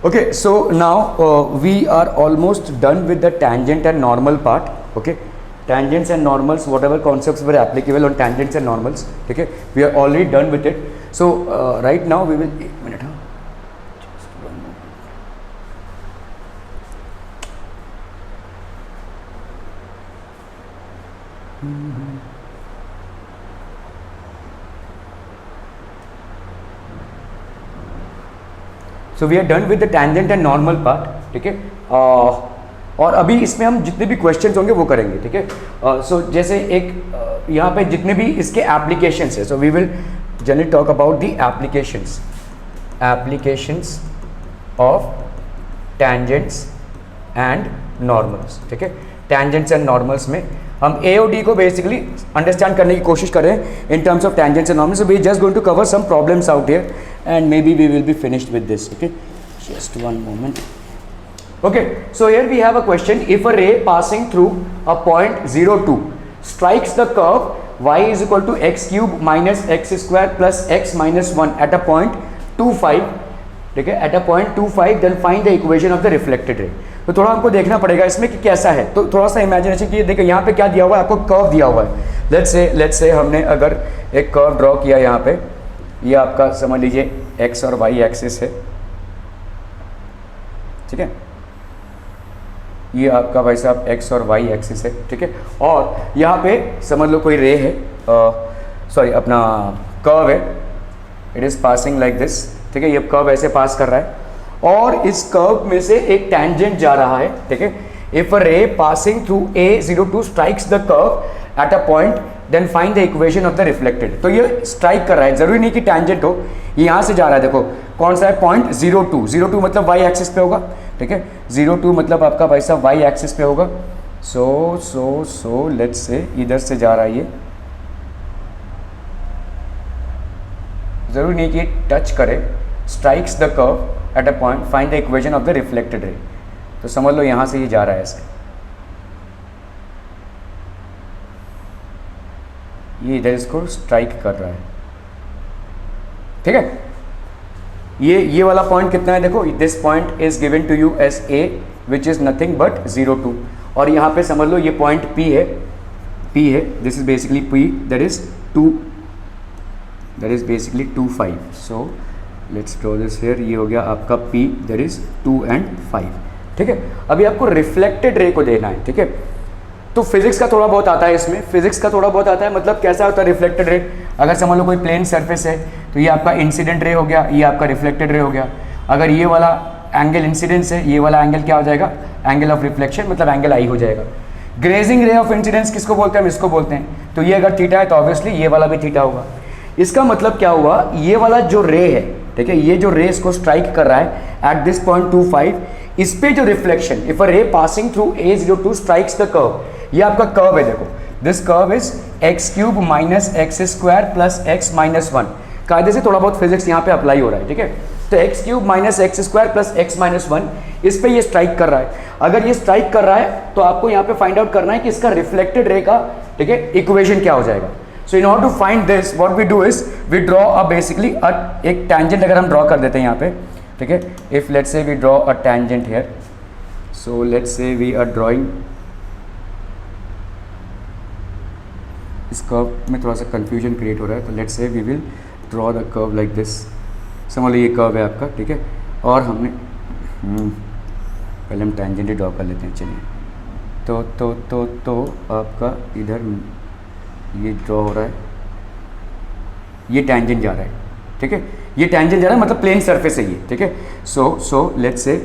Okay, so now we are almost done with the tangent and normal part. Okay, tangents and normals, whatever concepts were applicable on tangents and normals. Okay, we are already done with it. So right now we will. एक minute, huh? Just one moment. So we are done with the tangent and normal part. ठीक है, और अभी इसमें हम जितने भी questions होंगे वो करेंगे. ठीक है, सो जैसे एक यहाँ पे जितने भी इसके एप्लीकेशंस है, so we will generally talk about the applications of tangents and normals. ठीक है, टैंजेंट्स एंड नॉर्मल्स में हम ए और डी को बेसिकली अंडरस्टैंड करने की कोशिश करें in terms of tangents and normals. So we just going to cover some problems out here and maybe we will be finished with this. Okay, just one moment. Okay, so here we have a question. If a ray passing through a point 0 2 strikes the curve y is equal to x cube minus x square plus x minus 1 at a point 2 5, ठीक है, at a point 2 5, then find the equation of the reflected ray. तो थोड़ा हमको देखना पड़ेगा इसमें कि कैसा है. तो थोड़ा सा इमेजिनेशन कीजिए. देखिए यहाँ पे क्या दिया हुआ है, आपको कर्व दिया हुआ है. लेट्स से हमने अगर एक कर्व ड्रॉ किया यहाँ पे, ये आपका समझ लीजिए x और y एक्सिस है. ठीक है, ये आपका भाई साहब x और y एक्सिस है. ठीक है, और यहाँ पे समझ लो कोई रे है, सॉरी अपना कर्व है. It is passing like this. ठीक है, ये कर्व ऐसे पास कर रहा है और इस कर्व में से एक टैंजेंट जा रहा है. ठीक है, if a ray passing through a02 strikes the curve at a point then find the equation of the reflected. तो ये स्ट्राइक कर रहा है, जरूरी नहीं कि टैंजेंट हो, ये यहाँ से जा रहा है. देखो कौन सा है, पॉइंट 02. 02 मतलब वाई एक्सिस पे होगा. ठीक है, 02 मतलब आपका भाई साहब वाई एक्सिस पे होगा. सो लेट्स से इधर से जा रहा है ये, जरूरी नहीं कि टच करे. Strikes the curve at a point, find the equation of the reflected रे. तो समझ लो यहाँ से ये जा रहा है ऐसे, ये इधर इसको स्ट्राइक कर रहा है. ठीक है, ये वाला पॉइंट कितना है, देखो this point is given to you as a which is nothing but 02. और यहाँ पे समझ लो ये पॉइंट P है. This is basically P, that is 2, that is basically 2 5. So let's draw this here. ये हो गया आपका P, दैट इज 2 and 5. ठीक है, अभी आपको रिफ्लेक्टेड रे को देना है. ठीक है, तो फिजिक्स का थोड़ा बहुत आता है इसमें, फिजिक्स का थोड़ा बहुत आता है. मतलब कैसा होता है रिफ्लेक्टेड रे, अगर समझ लो कोई प्लेन सरफेस है तो ये आपका इंसिडेंट रे हो गया, ये आपका रिफ्लेक्टेड रे हो गया. अगर ये वाला एंगल इंसिडेंस है, ये वाला एंगल क्या हो जाएगा, एंगल ऑफ रिफ्लेक्शन, मतलब एंगल आई हो जाएगा. ग्रेजिंग रे ऑफ इंसिडेंस किसको बोलते हैं, हम इसको बोलते हैं. तो ये अगर थीटा है तो ऑब्वियसली ये वाला भी थीटा होगा. इसका मतलब क्या हुआ, ये वाला जो रे है, ठीक है, ये जो रे इसको स्ट्राइक कर रहा है एट दिस पॉइंट 2 5, इस पे जो reflection, if a ray passing through a02 strikes the curve, ये आपका कर्व है. देखो this curve is x cube minus x square plus x minus 1. कायदे से थोड़ा बहुत फिजिक्स यहाँ पे अप्लाई हो रहा है. ठीक है, तो x cube minus x square plus x minus 1, इस पे ये स्ट्राइक कर रहा है. अगर ये स्ट्राइक कर रहा है तो आपको यहाँ पे फाइंड आउट करना है कि इसका रिफ्लेक्टेड रे का, ठीक है, इक्वेशन क्या हो जाएगा. So in order to find this what we do is we draw a basically एक टैंजेंट अगर हम ड्रॉ कर देते हैं यहाँ पे. ठीक है, if let's say we draw a tangent here. So let's say we are drawing, इस कर्व में थोड़ा सा कंफ्यूजन क्रिएट हो रहा है. तो let's say we will draw the curve like this. समझ लो ये कर्व है आपका. ठीक है, और हमने पहले हम टैंजेंट ही ड्रॉ कर लेते हैं. चलिए, तो आपका इधर ये ड्रॉ हो रहा है, ये टैंजेंट जा रहा है. ठीक है, ये टैंजेंट जा रहा है मतलब प्लेन सरफेस है ये. ठीक है, so let's say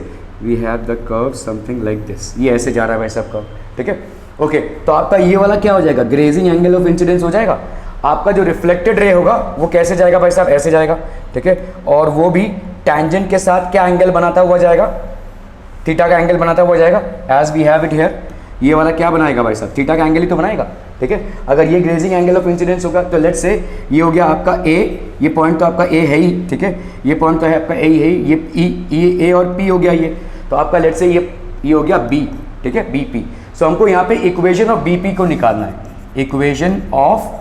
we have the curve something like this. ये ऐसे जा रहा है भाई साहब कर्व. ठीक है, ओके, तो आपका ये वाला क्या हो जाएगा, ग्रेजिंग एंगल ऑफ इंसिडेंस हो जाएगा. आपका जो रिफ्लेक्टेड रे होगा वो कैसे जाएगा भाई साहब, ऐसे जाएगा. ठीक है, और वो भी टैंजेंट के साथ क्या एंगल बनाता हुआ जाएगा, थीटा का एंगल बनाता हुआ जाएगा. As we have it here, ये वाला क्या बनाएगा भाई साहब, थीटा का एंगल ही तो बनाएगा. ठीक है, अगर ये ग्रेजिंग एंगल ऑफ इंसिडेंस होगा तो लेट्स से ये हो गया आपका ए, ये पॉइंट तो आपका ए है ही. ठीक है, ये पॉइंट तो है आपका ए ही है, ये ए और पी हो गया ये. तो आपका लेट्स से ये हो गया बी. ठीक है, बी पी. सो हमको यहाँ पे इक्वेशन ऑफ BP को निकालना है, इक्वेशन ऑफ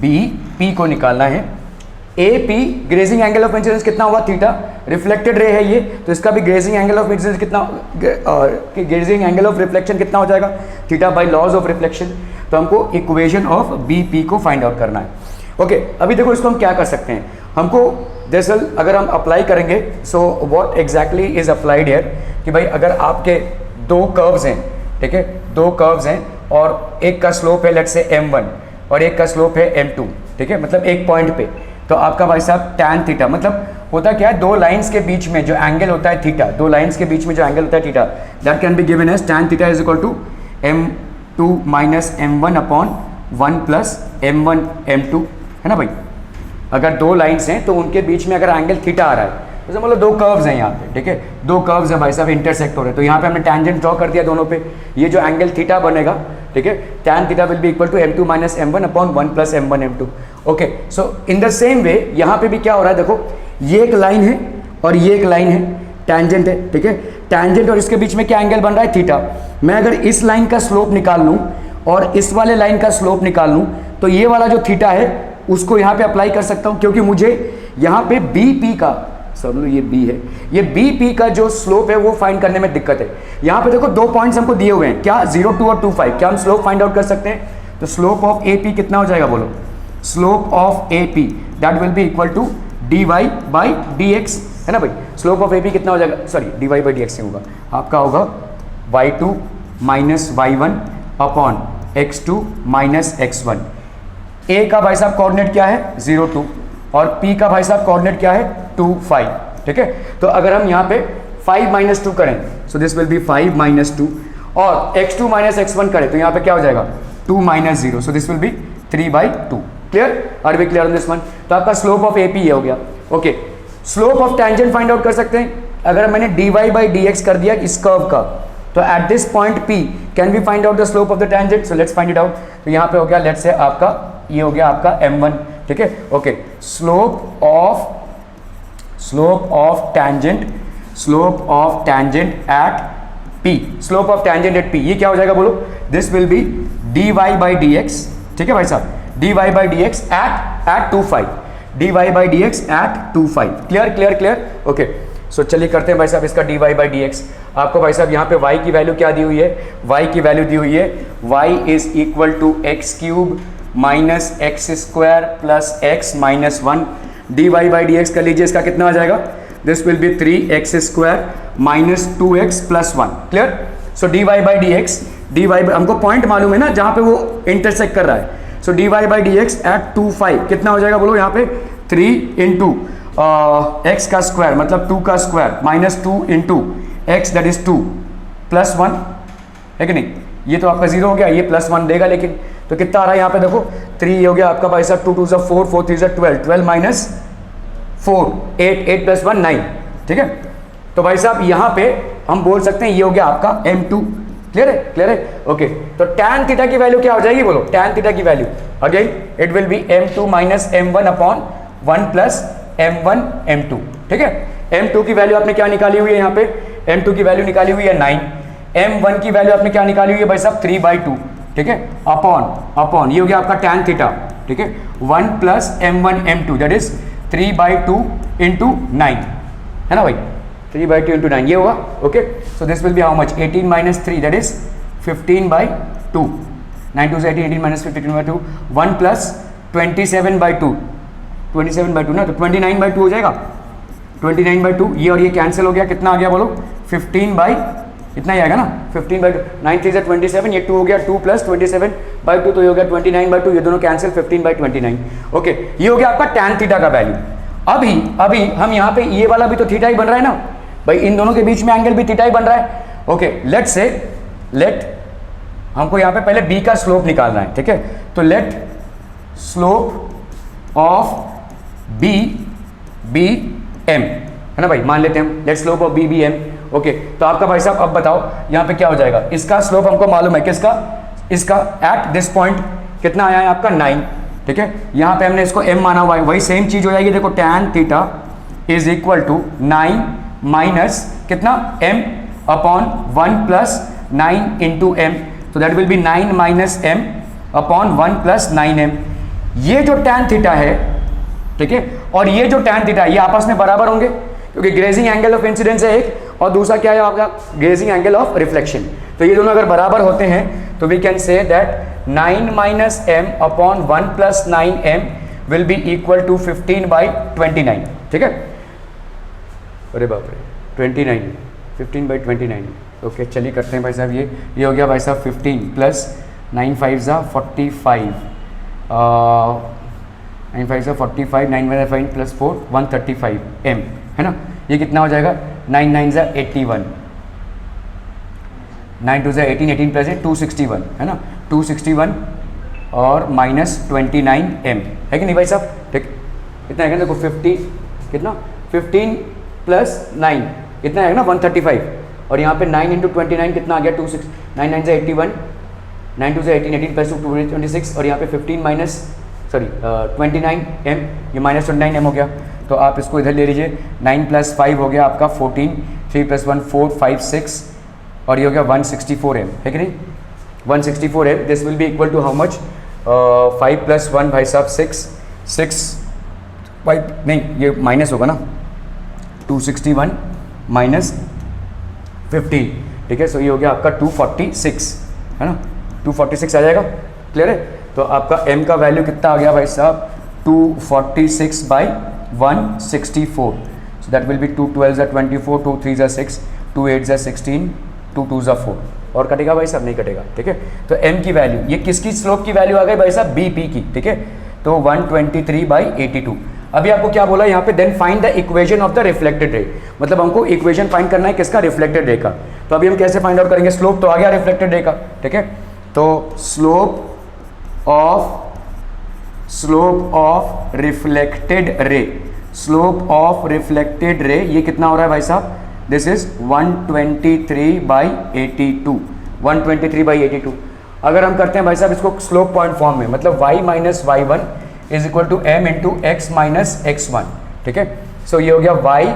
BP को निकालना है. A P grazing angle of incidence कितना होगा थीटा, रिफ्लेक्टेड रे है ये, तो इसका भी ग्रेजिंग एंगल ऑफ इंसिडेंस कितना, ग्रेजिंग एंगल ऑफ रिफ्लेक्शन कितना हो जाएगा theta by laws of reflection. तो हमको इक्वेशन ऑफ बी पी को फाइंड आउट करना है। ओके अभी देखो इसको हम क्या कर सकते हैं, हमको दरअसल अगर हम अप्लाई करेंगे, so what exactly is applied here कि भाई अगर आपके दो कर्व्स हैं, ठीक है, दो कर्व्स हैं और एक का स्लोप है लेट्स से m1 और एक का स्लोप है m2, ठीक है, मतलब एक पॉइंट पे, तो आपका भाई साहब tan थीटा, मतलब होता क्या है, दो लाइंस के बीच में जो एंगल होता है थीटा, दो लाइंस के बीच में जो एंगल होता है theta, that can be given as tan theta is equal to m2 minus m1 upon 1 plus m1 m2, है ना भाई। अगर दो लाइंस हैं तो उनके बीच में अगर एंगल थीटा आ रहा है, जैसे मतलब दो कर्व्स हैं यहाँ पे, ठीक है, दो कर्व्स हैं भाई साहब इंटरसेक्ट हो रहे हैं, तो यहाँ पे हमने टेंजेंट ड्रॉ कर दिया दोनों पे, ये जो एंगल थीटा बनेगा, ठीक है, tan theta will be equal to m2 minus m1 upon 1 plus m1 m2। Okay so in the same way यहाँ पे भी क्या हो रहा है, देखो ये एक लाइन है और ये एक लाइन है, टेंजेंट है, ठीक है, टेंजेंट और इसके बीच में क्या एंगल बन रहा है थीटा। मैं अगर इस लाइन का स्लोप निकाल लूँ और इस वाले लाइन का स्लोप निकाल लूँ तो ये वाला जो थीटा है उसको यहाँ पे अप्लाई कर सकता हूँ, क्योंकि मुझे यहाँ पे बी पी का, समझ लो ये बी है, ये बी पी का जो स्लोप है वो फाइंड करने में दिक्कत है। यहाँ पे देखो दो पॉइंट्स हमको दिए हुए हैं, क्या 0, 2 और 2, 5, क्या हम स्लोप फाइंड आउट कर सकते हैं। तो स्लोप ऑफ ए पी कितना हो जाएगा बोलो, slope of A P that will be equal to d y by d x, है ना भाई। स्लोप ऑफ ए पी कितना हो जाएगा, sorry d y by d x होगा, आपका होगा y2 minus y1 upon x2 minus x1। ए का भाई साहब कोऑर्डिनेट क्या है 0, 2 और पी का भाई साहब कोऑर्डिनेट क्या है 2, 5, ठीक है। तो अगर हम यहाँ पे 5 माइनस 2 करें, सो दिस विल बी 5 माइनस 2 और x2 माइनस x1 करें तो यहाँ पे क्या हो जाएगा 2 minus 0, so this will be 3/2। Clear, are we clear on this one. तो आपका स्लोप ऑफ ए पी ये हो गया। Okay slope of tangent find out कर सकते हैं, अगर मैंने d y by d x कर दिया इस कर्व का, तो at this point P can we find out the slope of the tangent, so let's find it out. तो यहाँ पे हो गया लेट्स से आपका ये हो गया आपका m1, ठीक है। Okay slope of tangent at P, slope of tangent at P ये क्या हो जाएगा बोलो, this will be dy by d x, ठीक है भाई साहब, dy by d x at 2, 5, dy by d x at 2, 5। Clear clear clear. Okay so चलिए करते हैं भाई साहब इसका dy बाई डी एक्स। आपको भाई साहब यहाँ पे y की वैल्यू क्या दी हुई है, y की वैल्यू दी हुई है y is equal to x cube minus x square plus x minus 1, dy by d x कर लीजिए, इसका कितना आ जाएगा, this will be 3x square minus 2x plus 1। Clear. So dy by d x, dy हमको point मालूम है ना जहाँ पे वो इंटरसेक्ट कर रहा है, so dy by d x at 2, 5 कितना हो जाएगा बोलो, यहाँ पे 3 इंटू एक्स का स्क्वायर मतलब 2 का square minus 2 into x that is 2 plus 1 है कि नहीं, ये तो आपका 0 हो गया, ये प्लस 1 देगा, लेकिन तो कितना आ रहा है यहाँ पे देखो 3 हो गया आपका भाई साहब, 2 2 ज़ा 4, 4 3 ज़ा 12, 12 माइनस 4 8, 8 प्लस 1 9, ठीक है। तो भाई साहब यहाँ पे हम बोल सकते हैं ये हो गया आपका m2। क्लियर है, क्लियर है। ओके तो tan थीटा की वैल्यू क्या हो जाएगी बोलो, tan थीटा की value again it will B m2 minus m1 upon 1 plus m1 m2, ठीक है। m2 की वैल्यू आपने क्या निकाली हुई है, यहाँ पे m2 की वैल्यू निकाली हुई है 9, m1 की वैल्यू आपने क्या निकाली हुई है भाई साहब 3/2, ठीक है, अपॉन ये हो गया आपका tan थीटा, ठीक है, 1 plus m1 m2 that is 3/2 into 9, है ना भाई, 3/2 इंटू 9 ये होगा। Okay so this will be how much 18 minus 3 that is 15/2, 9 2 18, 18 minus 15/2, 1 plus 27/2, 27/2 ना, तो 29/2 हो जाएगा, 29/2 ये और ये कैंसिल हो गया, कितना आ गया बोलो 15 इतना ही आएगा ना, 15/2, 9 3 ज़ा 27, ये 2 हो गया, 2 प्लस 27/2 तो ये हो गया 29/2, ये दोनों कैंसिल 15/29। ओके ये हो गया आपका tan थीटा का वैल्यू। अभी हम यहाँ पे ये वाला भी तो थीटा ही बन रहा है ना भाई, इन दोनों के बीच में एंगल भी थीटा ही बन रहा है। ओके लेट हमको यहाँ पे पहले b का स्लोप निकालना है, ठीक है। तो let slope of B M, है ना भाई, मान लेते हैं हम, let slope of B M. Okay तो आपका भाई साहब अब बताओ यहाँ पे क्या हो जाएगा, इसका स्लोप हमको मालूम है किसका, इसका एट दिस पॉइंट कितना आया है आपका 9, ठीक है। यहाँ पे हमने इसको m माना हुआ है, वही सेम चीज हो जाएगी, देखो tan theta is equal to 9 minus कितना m upon 1 plus 9 into m, तो that will be 9 minus m upon 1 plus 9m। ये जो tan थीटा है ठीक है। और ये जो tan थीटा ये आपस में बराबर होंगे, क्योंकि ग्रेजिंग एंगल ऑफ इंसिडेंस है एक, और दूसरा क्या है आपका ग्रेजिंग एंगल ऑफ रिफ्लेक्शन। तो ये दोनों अगर बराबर होते हैं तो we can say that 9 minus m upon 1 plus 9m will be equal to 15/29। ठीक है, अरे बाप रे 29, 15/29। ओके चलिए करते हैं भाई साहब, ये हो गया भाई साहब 15 प्लस 9 5 ज़ा 45, 9 5 ज़ा 45, 9 1 5 प्लस 4 135 m है ना। ये कितना हो जाएगा 9 9 ज़ा 81, 9 2 ज़ा 18, 18 प्लस 261 है ना, 261 और माइनस 29 m है कि नहीं भाई साहब। ठीक, कितना है देखो 50 कितना 15 प्लस 9 कितना है ना 135, और यहाँ पे 9 इंटू 29 कितना आ गया 26, 9 9 से 81, 9 2 से 18, 18 प्लस 2 26, और यहाँ पे 15 माइनस 29 m, ये माइनस 29 m हो गया। तो आप इसको इधर ले लीजिए, 9 प्लस 5 हो गया आपका 14, 3 प्लस 1 4 5 6, और ये हो गया 164 m है कि नहीं, 164 m। This will be equal to how much, 5 plus 1 भाई साहब 6 5 नहीं ये माइनस होगा ना, 261 माइनस 15, ठीक है। सो ये हो गया आपका 246 है ना, 246 आ जाएगा, क्लियर है। तो आपका m का वैल्यू कितना आ गया भाई साहब 246/164। सो दैट विल बी 2 12 ज़ा 24, 2 3 ज़ा 6, 2 8 ज़ा 16, 2 2 ज़ा 4, और कटेगा भाई साहब नहीं कटेगा, ठीक है। तो m की वैल्यू, ये किसकी स्लोप की वैल्यू आ गई भाई साहब bp की, ठीक है। तो 123/82। अभी आपको क्या बोला यहाँ पे, then find the equation of the reflected ray, मतलब हमको इक्वेशन फाइंड करना है किसका, रिफ्लेक्टेड रे का। तो अभी हम कैसे फाइंड आउट करेंगे, स्लोप तो आ गया रिफ्लेक्टेड रे का, ठीक है। तो slope of reflected ray, slope of reflected ray ये कितना हो रहा है भाई साहब, दिस इज 123/82, 123/82। अगर हम करते हैं भाई साहब इसको स्लोप पॉइंट फॉर्म में, मतलब y minus y1 is equal to m into x minus x1, ठीक है। सो ये हो गया y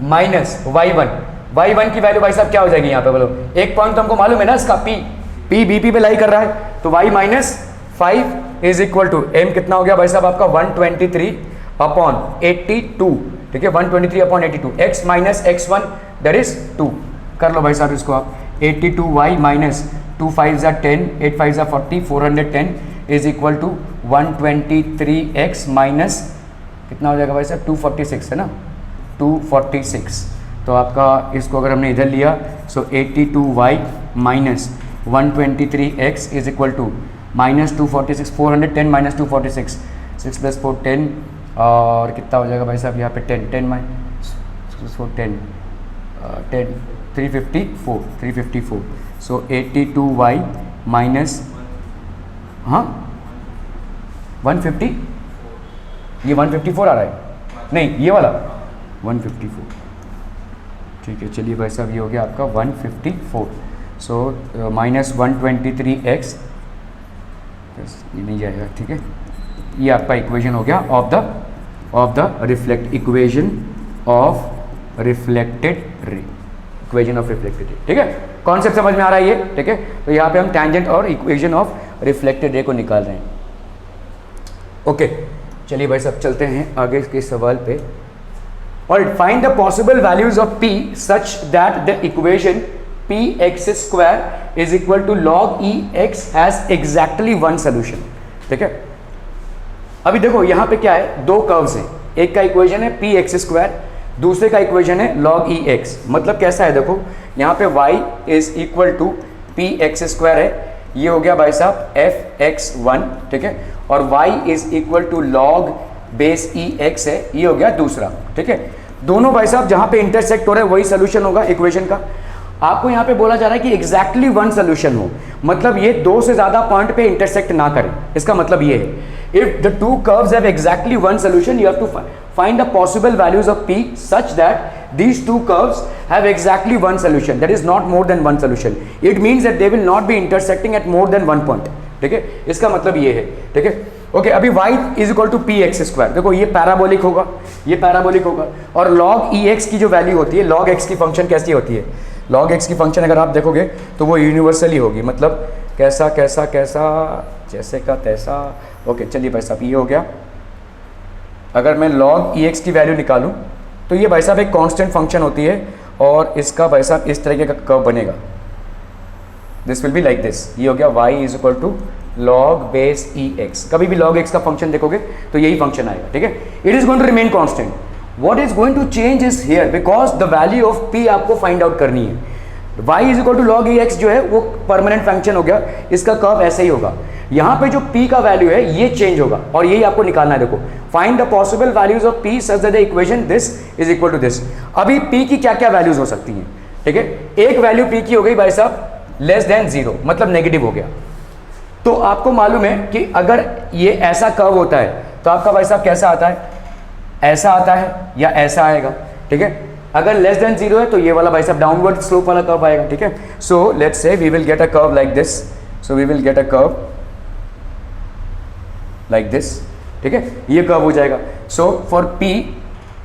माइनस y1 की वैल्यू भाई साहब क्या हो जाएगी यहाँ पे बोलो, एक पॉइंट तो हमको मालूम है ना इसका p bp पे लाई कर रहा है, तो y minus 5 is equal to m कितना हो गया भाई साहब आपका 123/82, ठीक है, 123/82, x minus x1 that is 2। कर लो भाई साहब इसको आप, 82y माइनस 2 5 ज़ा 10, 8 5 ज़ा 40, 410 is equal to 123x minus कितना हो जाएगा भाई साहब 246 है ना, 246। तो आपका इसको अगर हमने इधर लिया, so 82y minus 123x is equal to minus 246, 410 minus 246, 6 plus 4 10, और कितना हो जाएगा भाई साहब यहाँ पे 10 माइनस 4 10 354। सो 82y माइनस हाँ 150, ये 154 आ रहा है, नहीं ये वाला 154, ठीक है। चलिए भाई साहब ये हो गया आपका 154। सो माइनस 123x, ये नहीं जाएगा, ठीक है। ये आपका इक्वेशन हो गया of the reflect, equation of reflected ray, equation of reflected ray, ठीक है। कॉन्सेप्ट समझ में आ रहा है ये, ठीक है। तो यहाँ पे हम टैंजेंट और इक्वेशन ऑफ रिफ्लेक्टेड रे को निकाल रहे हैं। ओके चलिए भाई साहब चलते हैं आगे के सवाल पे। और find the possible values of p such that the equation px² is equal to log ex has exactly one solution, ठीक है। अभी देखो यहाँ पे क्या है, दो कर्व्स हैं, एक का इक्वेशन है px², दूसरे का इक्वेशन है log ex। मतलब कैसा है देखो, यहाँ पे y is equal to px² है, ये हो गया भाई साहब fx1, ठीक है, और y is equal to log base ex है, ये हो गया दूसरा, ठीक है। दोनों भाई साहब जहाँ पे इंटरसेक्ट हो रहा है वही सोल्यूशन होगा इक्वेशन का। आपको यहाँ पे बोला जा रहा है कि एग्जैक्टली वन सोल्यूशन हो, मतलब ये दो से ज्यादा पॉइंट पे इंटरसेक्ट ना करें, इसका मतलब ये है if the two curves have exactly one solution you have to find the possible values of p such that these two curves have exactly one solution, that is not more than one solution. It means that they will not be intersecting at more than one point, ठीक है, इसका मतलब ये है, ठीक है। Okay अभी y is equal to px², देखो ये पैराबोलिक होगा, ये पैराबोलिक होगा, और log ex की जो वैल्यू होती है, log x की फंक्शन कैसी होती है, log x की फंक्शन अगर आप देखोगे तो वो यूनिवर्सली होगी, मतलब कैसा कैसा कैसा जैसे का तैसा। ओके चलिए भाई साहब ये हो गया अगर मैं log ex की वैल्यू निकालूं तो ये भाई साहब एक कांस्टेंट फंक्शन होती है और इसका भाई साहब इस तरीके का कर्व बनेगा, this will be like this. ये हो गया y is equal to log base ex। कभी भी log x का फंक्शन देखोगे तो यही फंक्शन आएगा, ठीक है। It is going to remain constant. What is going to change is here because the value of p आपको फाइंड आउट करनी है। y is equal to log ex जो है वो परमानेंट फंक्शन हो गया, इसका कर्व ऐसे ही होगा। यहाँ पे जो p का वैल्यू है ये चेंज होगा और यही आपको निकालना है। देखो find the possible values of p such that the equation this is equal to this. अभी p की क्या क्या वैल्यूज हो सकती हैं, ठीक है। एक वैल्यू p की हो गई भाई साहब लेस देन 0, मतलब नेगेटिव हो गया। तो आपको मालूम है कि अगर ये ऐसा कर्व होता है तो आपका भाई साहब कैसा आता है, ऐसा आता है या ऐसा आएगा, ठीक है। अगर लेस देन 0 है तो ये वाला भाई साहब डाउनवर्ड स्लोप वाला कर्व आएगा, ठीक है। So let's say we will get a curve like this, so we will get a curve like this, ठीक है। ये कर्व हो जाएगा। सो फॉर p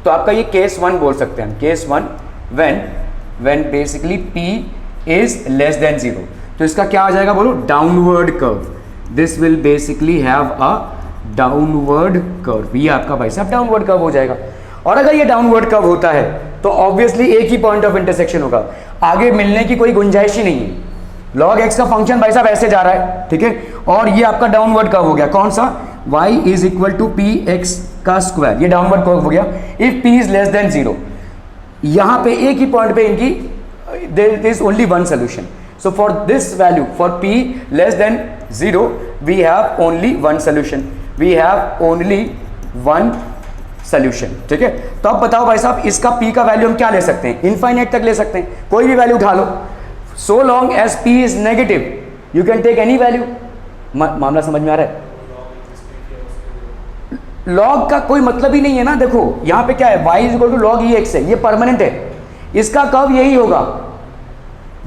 तो आपका ये केस 1 बोल सकते हैं, case 1 when basically p is less than 0। तो इसका क्या आ जाएगा बोलो, downward curve. This will basically have a downward curve. ये आपका भाई साहब डाउनवर्ड कर्व हो जाएगा। और अगर ये डाउनवर्ड कर्व होता है तो ऑब्वियसली एक ही पॉइंट ऑफ इंटरसेक्शन होगा, आगे मिलने की कोई गुंजाइश ही नहीं है। log x का फंक्शन भाई साहब ऐसे जा रहा है, ठीक है। और ये आपका डाउनवर्ड कर्व हो गया, कौन सा, y is equal to p x का स्क्वायर, ये डाउनवर्ड कर्व हो गया। If p is less than 0, यहां पे एक ही पॉइंट पे इनकी there is only one solution. So for this value for p less than 0 we have only one solution, we have only one solution, ठीक है। तो अब बताओ भाई साहब इसका p का वैल्यू हम क्या ले सकते हैं, इनफाइनाइट तक ले सकते हैं, कोई भी वैल्यू उठा लो। so long as p is negative you can take any value। मामला समझ में आ रहा है। log का कोई मतलब ही नहीं है ना। देखो यहां पे क्या है, y is equal to log ex है, ये परमानेंट है, इसका कर्व यही होगा।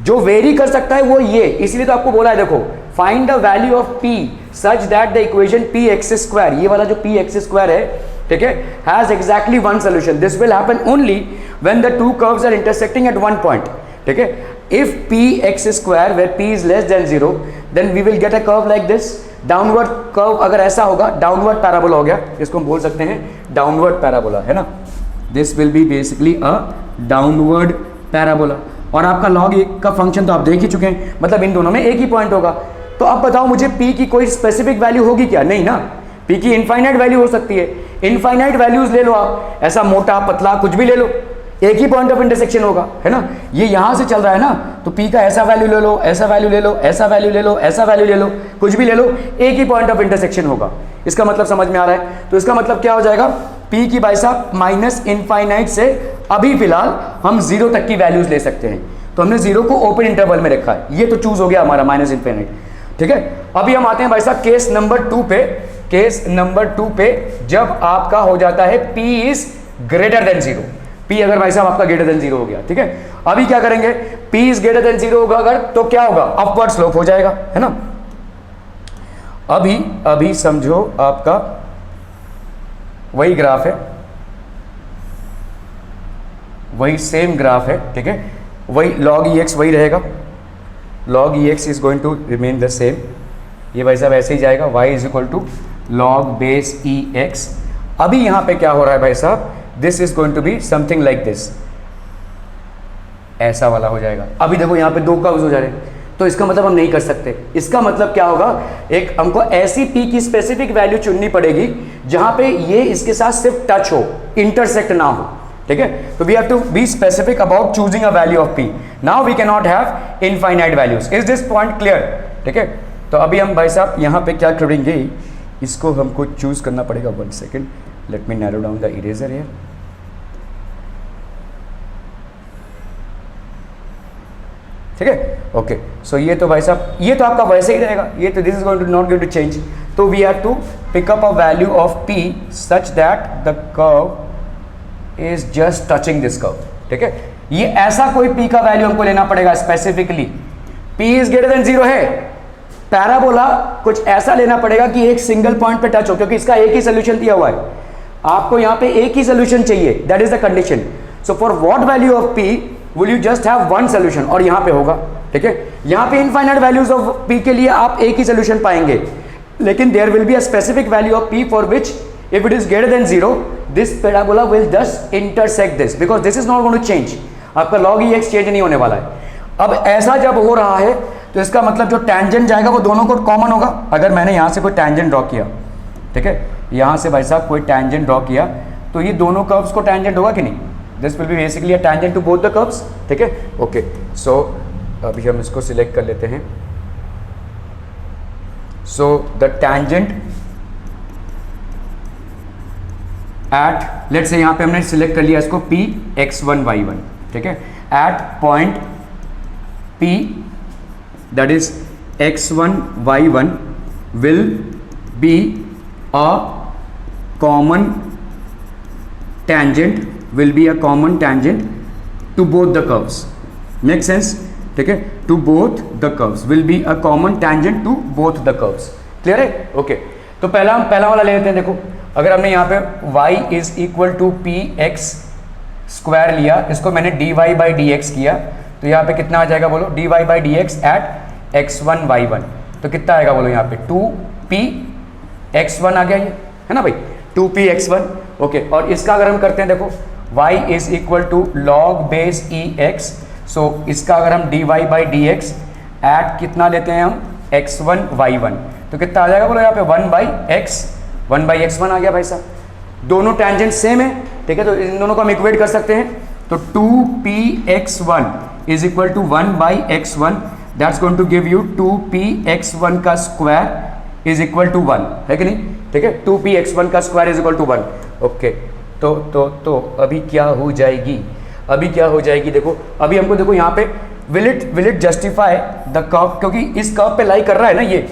जो वेरी कर सकता है वो ये, इसलिए तो आपको बोला है देखो find the value of p such that the equation p x square, ये वाला जो p x स्क्वायर है, ठीक है, has exactly one solution. This will happen only when the two curves are intersecting at one point, ठीक है। If p x square where p is less than 0 then we will get a curve like this। Downward curve अगर ऐसा होगा, downward parabola हो गया, इसको हम बोल सकते हैं डाउनवर्ड पैराबोला, है ना। This will be basically a downward parabola. और आपका log का फंक्शन तो आप देख ही चुके हैं, मतलब इन दोनों में एक ही पॉइंट होगा। तो अब बताओ मुझे p की कोई स्पेसिफिक वैल्यू होगी क्या, नहीं ना। p की इनफाइनाइट वैल्यू हो सकती है, इनफाइनाइट वैल्यूज ले लो आप, ऐसा मोटा पतला कुछ भी ले लो, एक ही पॉइंट ऑफ इंटरसेक्शन होगा, है ना। ये यहां से चल रहा है ना, तो p का ऐसा वैल्यू ले लो, ऐसा वैल्यू ले लो, ऐसा वैल्यू ले लो, ऐसा वैल्यू ले लो, कुछ भी ले लो, एक ही पॉइंट ऑफ इंटरसेक्शन होगा। इसका मतलब समझ में आ रहा है। तो इसका मतलब क्या हो जाएगा, p की भाई साहब माइनस इनफाइनाइट से अभी फिलहाल हम 0 तक की वैल्यूज ले सकते हैं। तो हमने 0 को ओपन इंटरवल में रखा है, ये तो चूज हो गया हमारा माइनस इनफाइनाइट, ठीक है। अभी हम आते हैं भाई साहब केस नंबर 2 पे। केस नंबर 2 पे जब आपका हो जाता है p is greater than 0, p अगर भाई साहब आपका ग्रेटर देन 0 हो गया, ठीक है। अभी क्या करेंगे, p इज ग्रेटर देन 0 होगा अगर, तो क्या होगा, अपवर्ड स्लोप हो जाएगा, है ना। अभी समझो आपका वही ग्राफ है, वही सेम ग्राफ है, ठीक है। वही log ex वही रहेगा, log ex is going to remain the same. ये भाई साहब ऐसे ही जाएगा, y is equal to log base ex। अभी यहां पे क्या हो रहा है भाई साहब, this is going to be something like this, ऐसा वाला हो जाएगा। अभी देखो यहाँ पे 2 कर्व्स हो जा रहे हैं, तो इसका मतलब हम नहीं कर सकते। इसका मतलब क्या होगा, एक हमको ऐसी p की स्पेसिफिक वैल्यू चुननी पड़ेगी जहां पे ये इसके साथ सिर्फ टच हो, इंटरसेक्ट ना हो, ठीक है। तो we have to be specific about choosing a value of p। Now we can not have infinite values. Is this point clear, ठीक है। तो अभी हम भाई साहब यहाँ पे क्या करेंगे, इसको हमको चूज करना पड़ेगा। 1 second, let me narrow down the eraser here. ठीक है, ओके। सो ये तो भाई साहब ये तो आपका वैसे ही रहेगा, ये तो this is going to not going to change. तो we have to pick up a value of p such that the curve is just touching this curve, ठीक है। ये ऐसा कोई p का वैल्यू हमको लेना पड़ेगा specifically, p is greater than 0 है, पैराबोला कुछ ऐसा लेना पड़ेगा कि एक सिंगल पॉइंट पे टच हो, क्योंकि इसका एक ही सोल्यूशन दिया हुआ है, आपको यहाँ पे एक ही सोल्यूशन चाहिए, that is the condition. So for what value of p will you just have one solution, और यहाँ पे होगा, ठीक है। यहाँ पे इनफाइनाइट वैल्यूज ऑफ p के लिए आप एक ही सोल्यूशन पाएंगे, लेकिन there will be a specific value of p for which If it is greater than 0, this parabola will just intersect this because this is not going to change. आपका log ex change नहीं होने वाला है. अब ऐसा जब हो रहा है तो इसका मतलब जो टेंजेंट जाएगा वो दोनों को कॉमन होगा. अगर मैंने यहाँ से कोई टेंजेंट ड्रॉ किया, ठीक है, यहाँ से भाई साहब कोई टेंजेंट ड्रॉ किया, तो ये दोनों कर्व्स को टेंजेंट होगा कि नहीं? This will be basically a tangent to both the curves. ठीक है, ओके. सो अभी हम इसको सिलेक्ट कर लेते हैं. So the tangent at, let's say यहाँ पे हमने सिलेक्ट कर लिया इसको P x1 y1. ठीक है, at point P that is x1 y1 will be a common tangent, will be a common tangent to both the curves. Make sense? ठीक है, to both the curves will be a common tangent to both the curves. Clear है? Okay. तो पहला वाला ले लेते हैं. देखो, अगर हमने यहाँ पे y is equal to p x square लिया, इसको मैंने dy बाई डी एक्स किया, तो यहाँ पे कितना आ जाएगा बोलो? dy by d x at x1 y1. तो कितना आएगा बोलो यहाँ पे? 2p x1 आ गया ये, है ना भाई? 2p x1. ओके. और इसका अगर हम करते हैं, देखो y is equal to log base e x. So इसका अगर हम dy by d x at कितना लेते हैं हम? x1 y1. तो कितना आ जाएगा बोलो यहाँ पे? 1 बाई x1 आ गया भाई साहब. दोनों टेंजेंट सेम है. ठीक है, तो इन दोनों को हम इक्वेट कर सकते हैं. तो 2p x1 is equal to 1 by x1, that's going to give you 2p x1 का स्क्वायर इज इक्वल टू 1, है कि नहीं? ठीक है, 2p x1 का square is equal to 1. Okay. तो अभी क्या हो जाएगी? देखो, अभी हमको देखो यहाँ पे will it justify the curve, क्योंकि इस कर्व पे लाई कर रहा है ना ये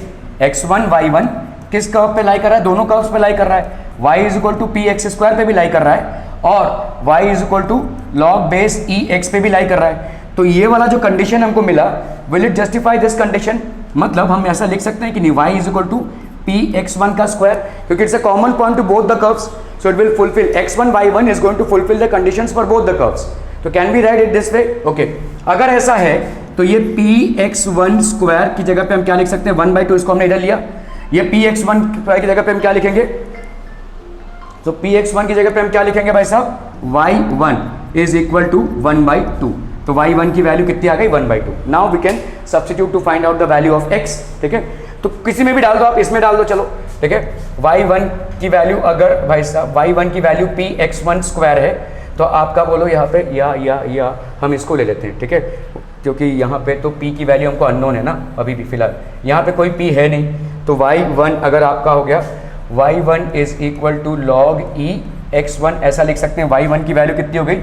x1 y1. किस कर्व पे लाई कर रहा है? दोनों कर्व्स पे लाई कर रहा है. y is equal to p x square पे भी लाई कर रहा है और y is equal to log base e x पे भी लाई कर रहा है. तो ये वाला जो कंडीशन हमको मिला, will it justify this condition? मतलब हम ऐसा लिख सकते हैं कि नहीं, y is equal to p x1 का स्क्वायर, क्योंकि it's a common point to both the curves. So it will fulfil x1 y1 is going to fulfil the conditions for both the curves. तो can be write it this way? Okay. अगर ऐसा है तो ये px1 square की जगह पे हम क्या लिख सकते हैं? 1/2. इसको हमने इधर लिया. ये px1 स्क्वायर की जगह पे हम क्या लिखेंगे? तो px1 की जगह पे हम क्या लिखेंगे भाई साहब? y1 is equal to 1/2. तो y1 की वैल्यू कितनी आ गई? 1/2. Now we can substitute to find out the value of x. ठीक है, तो किसी में भी डाल दो आप, इसमें डाल दो, चलो. ठीक है, y1 की वैल्यू अगर भाई साहब y1 की वैल्यू px1 स्क्वायर है, तो आपका बोलो यहाँ पे या हम इसको ले लेते हैं. ठीक है, क्योंकि यहाँ पे तो p की वैल्यू हमको अननोन है ना अभी भी फिलहाल. यहाँ पे कोई p है नहीं, तो y1 अगर आपका हो गया y1 is equal to log e x1, ऐसा लिख सकते हैं. y1 की वैल्यू कितनी हो गई?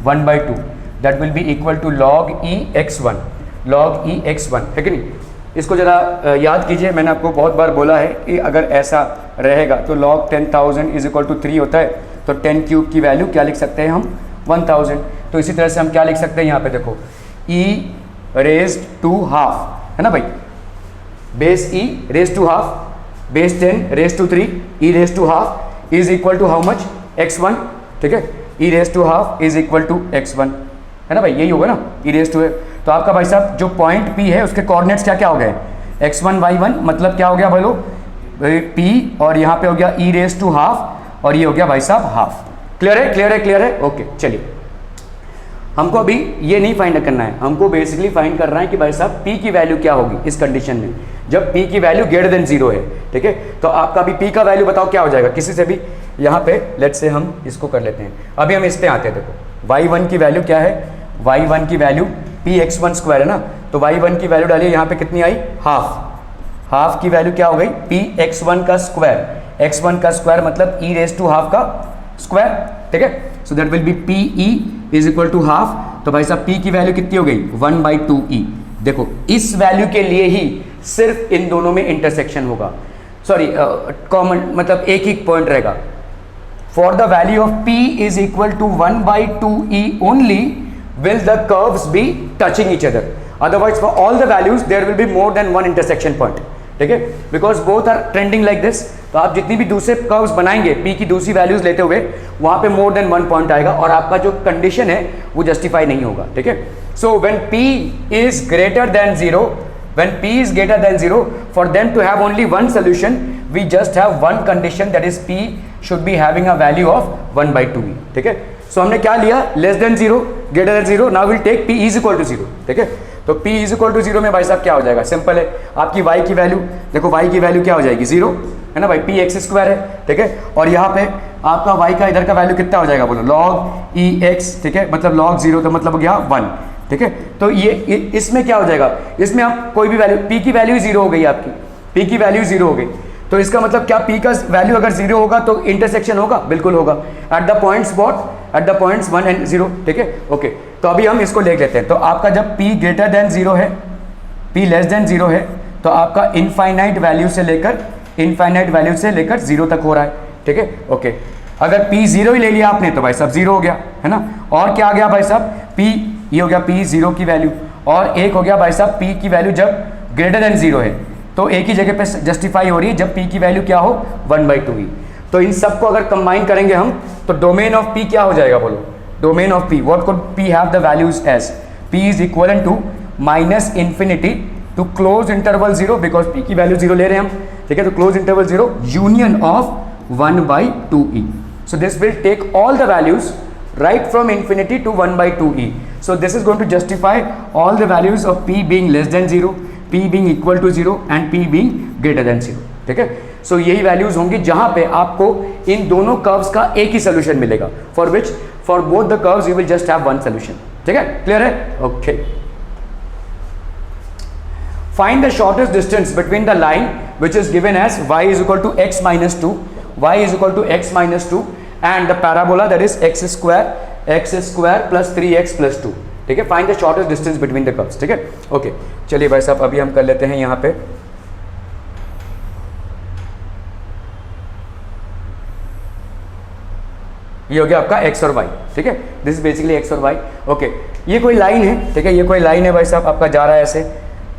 1/2. That will be equal to log e x1, है कि नहीं? इसको ज़रा याद कीजिए. मैंने आपको बहुत बार बोला है कि अगर ऐसा रहेगा तो लॉग 10,000 इज इक्वल टू 3 होता है. तो 10 क्यूब की वैल्यू क्या लिख सकते हैं हम? 1000. तो इसी तरह से हम क्या लिख सकते हैं यहाँ पे? देखो, e रेज्ड टू हाफ, है ना भाई? Base e raised to half, base 10 raised to 3, e raised to half is equal to how much? x1. ठीक है, e raised to half is equal to x1, है ना भाई? यही होगा ना, e रेज्ड टू है. तो आपका भाई साहब जो पॉइंट P है उसके कोऑर्डिनेट्स क्या हो गए? x1 y1, मतलब क्या हो गया बोलो? P, और यहाँ पे हो गया e रेज्ड टू हाफ, और ये हो गया भाई साहब हाफ. क्लियर है? ओके. चलिए, हमको अभी ये नहीं फाइंड करना है, हमको बेसिकली फाइंड करना है कि भाई साहब P की वैल्यू क्या होगी इस कंडीशन में, जब P की वैल्यू ग्रेटर देन 0 है. ठीक है, तो आपका अभी P का वैल्यू बताओ क्या हो जाएगा? किसी से भी यहाँ पे लेट्स से हम इसको कर लेते हैं. अभी हम इस पे आते हैं. देखो, y1 की वैल्यू क्या है? y1 की वैल्यू px1 स्क्वायर है ना, तो y1 की वैल्यू डालिए. यहाँ पे कितनी आई? हाफ की वैल्यू क्या हो गई? px1 का स्क्वायर, x1 का स्क्वायर मतलब e रेज टू हाफ का स्क्वायर. ठीक है, so that will be pe is equal to half. तो भाई साहब P की वैल्यू कितनी हो गई? 1/2e. देखो, इस वैल्यू के लिए ही सिर्फ इन दोनों में इंटरसेक्शन होगा, सॉरी कॉमन, मतलब एक ही पॉइंट रहेगा. For the value of P is equal to 1/2e only will the curves be touching each other, otherwise for all the values there will be more than one intersection point. ठीक है, because both are trending like this. तो आप जितनी भी दूसरे curves बनाएंगे P की दूसरी वैल्यूज लेते हुए, वहाँ पे मोर देन 1 पॉइंट आएगा और आपका जो कंडीशन है वो जस्टिफाई नहीं होगा. ठीक है, so when P is greater than 0, when P is greater than 0, for them to have only one solution, we just have one condition, that is P should be having a value of 1/2e, ठीक है। So हमने क्या लिया, less than 0 greater than 0, now will take p is equal to 0, ठीक है। तो p is equal to 0 में भाई साहब क्या हो जाएगा, सिंपल है, आपकी y की वैल्यू देखो, y की वैल्यू क्या हो जाएगी 0, है ना भाई, p x स्क्वायर है, ठीक है। और यहाँ पे आपका y का इधर का वैल्यू कितना हो जाएगा बोलो, log e x, ठीक है, मतलब log 0 तो मतलब हो गया 1, ठीक है। तो ये इसमें क्या हो जाएगा, इसमें आप कोई भी वैल्यू, p की वैल्यू 0 हो गई आपकी, p की वैल्यू 0 हो गई, तो इसका मतलब क्या p का वैल्यू अगर 0 होगा तो इंटरसेक्शन होगा, बिल्कुल होगा, at the points what, at the points 1 and 0, ठीक है। ओके, तो अभी हम इसको देख लेते हैं। तो आपका जब p ग्रेटर देन 0 है, p लेस देन 0 है, तो आपका इनफाइनाइट वैल्यू से लेकर 0 तक हो रहा है, ठीक है। ओके, अगर p 0 ही ले लिया आपने तो भाई साहब 0 हो गया, है ना। और क्या आ गया भाई साहब, p ये हो गया p 0 की वैल्यू, और एक हो गया भाई साहब p की वैल्यू जब ग्रेटर देन 0 है, तो एक ही जगह पे जस्टिफाई हो रही है जब p की वैल्यू क्या हो 1/2e। तो इन सबको अगर कंबाइन करेंगे हम तो डोमेन ऑफ p क्या हो जाएगा बोलो, domain of p, what could p have the values as, p is equal to -∞ to close interval 0, because p की वैल्यू 0 ले रहे हैं हम, ठीक है। तो close interval 0 union of 1/2e, so this will take all the values right from infinity to 1/2e. So this is going to justify all the values of p being less than 0, p being equal to 0 and p being greater than 0, ठीक है। सो यही values होंगी जहां पे आपको इन दोनों curves का एक ही सोल्यूशन मिलेगा, for which for both the curves you will just have one solution, ठीक है, क्लियर है। Okay, find the shortest distance between the line which is given as y is equal to x minus 2, y is equal to x minus 2 and the parabola that is x square plus 3x plus 2, ठीक है। Find the shortest distance between the curves, ठीक है। Okay, चलिए भाई साहब अभी हम कर लेते हैं यहाँ पे, ये हो गया आपका x और y, ठीक है, दिस इज बेसिकली x और y। ओके, ये कोई लाइन है, ठीक है, ये कोई लाइन है भाई साहब, आपका जा रहा है ऐसे,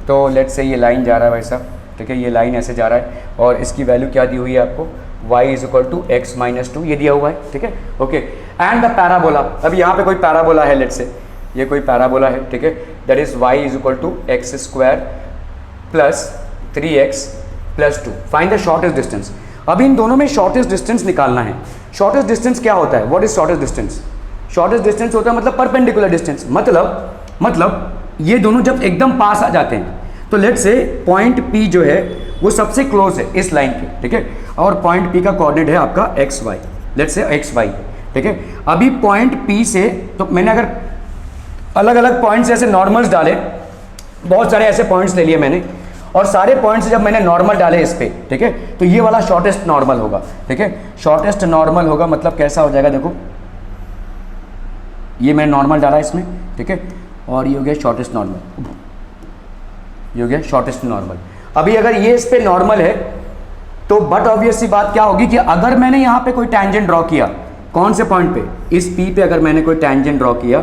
तो लेट्स से ये लाइन जा रहा है भाई साहब, ठीक है, ये लाइन ऐसे जा रहा है और इसकी वैल्यू क्या दी हुई है आपको, y is equal to x minus 2, ये दिया हुआ है, ठीक है। ओके, एंड द पैराबोला, अब यहाँ पे कोई पैराबोला है, लेट्स से ये कोई पैराबोला है, ठीक है, that is y is equal to x square plus 3x plus 2। Find the shortest distance. अब इन दोनों में शॉर्टेस्ट डिस्टेंस निकालना है। शॉर्टेस्ट डिस्टेंस क्या होता है, what is shortest distance, shortest distance होता है मतलब परपेंडिकुलर डिस्टेंस, मतलब ये दोनों जब एकदम पास आ जाते हैं, तो लेट्स से पॉइंट P जो है वो सबसे क्लोज है इस लाइन के, ठीक है, और पॉइंट P का कोऑर्डिनेट है आपका xy, लेट्स से xy, ठीक है। अभी पॉइंट P से, तो मैंने अगर अलग अलग पॉइंट्स ऐसे नॉर्मल्स डाले, बहुत सारे ऐसे पॉइंट्स ले लिए मैंने, और सारे पॉइंट्स जब मैंने नॉर्मल डाले इस पे, ठीक है, तो ये वाला शॉर्टेस्ट नॉर्मल होगा, ठीक है। शॉर्टेस्ट नॉर्मल होगा मतलब कैसा हो जाएगा, देखो ये मैंने नॉर्मल डाला इसमें, ठीक है, और ये हो गया शॉर्टेस्ट नॉर्मल, ये हो गया शॉर्टेस्ट नॉर्मल। अभी अगर ये इस पे नॉर्मल है तो बट ऑब्वियस सी बात क्या होगी कि अगर मैंने यहाँ पे कोई टैंजेंट ड्रॉ किया, कौन से पॉइंट पे, इस P पे अगर मैंने कोई टैंजेंट ड्रॉ किया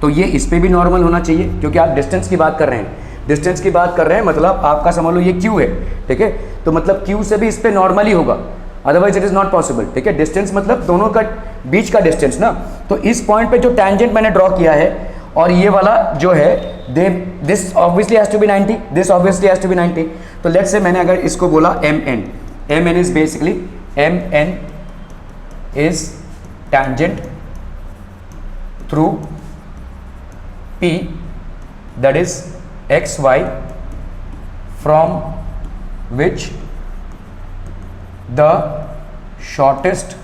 तो ये इस पे भी नॉर्मल होना चाहिए, क्योंकि आप डिस्टेंस की बात कर रहे हैं, डिस्टेंस की बात कर रहे हैं, मतलब आपका समझ लो ये Q है, ठीक है, तो मतलब Q से भी इस पे नॉर्मल ही होगा, otherwise it is not possible, ठीक है। डिस्टेंस मतलब दोनों का बीच का डिस्टेंस ना, तो इस पॉइंट पे जो टैंजेंट मैंने ड्रॉ किया है और ये वाला जो है, this obviously has to be 90, this obviously has to be 90। तो लेट्स से मैंने अगर इसको बोला mn is basically, mn is tangent through P, that is xy, from which the shortest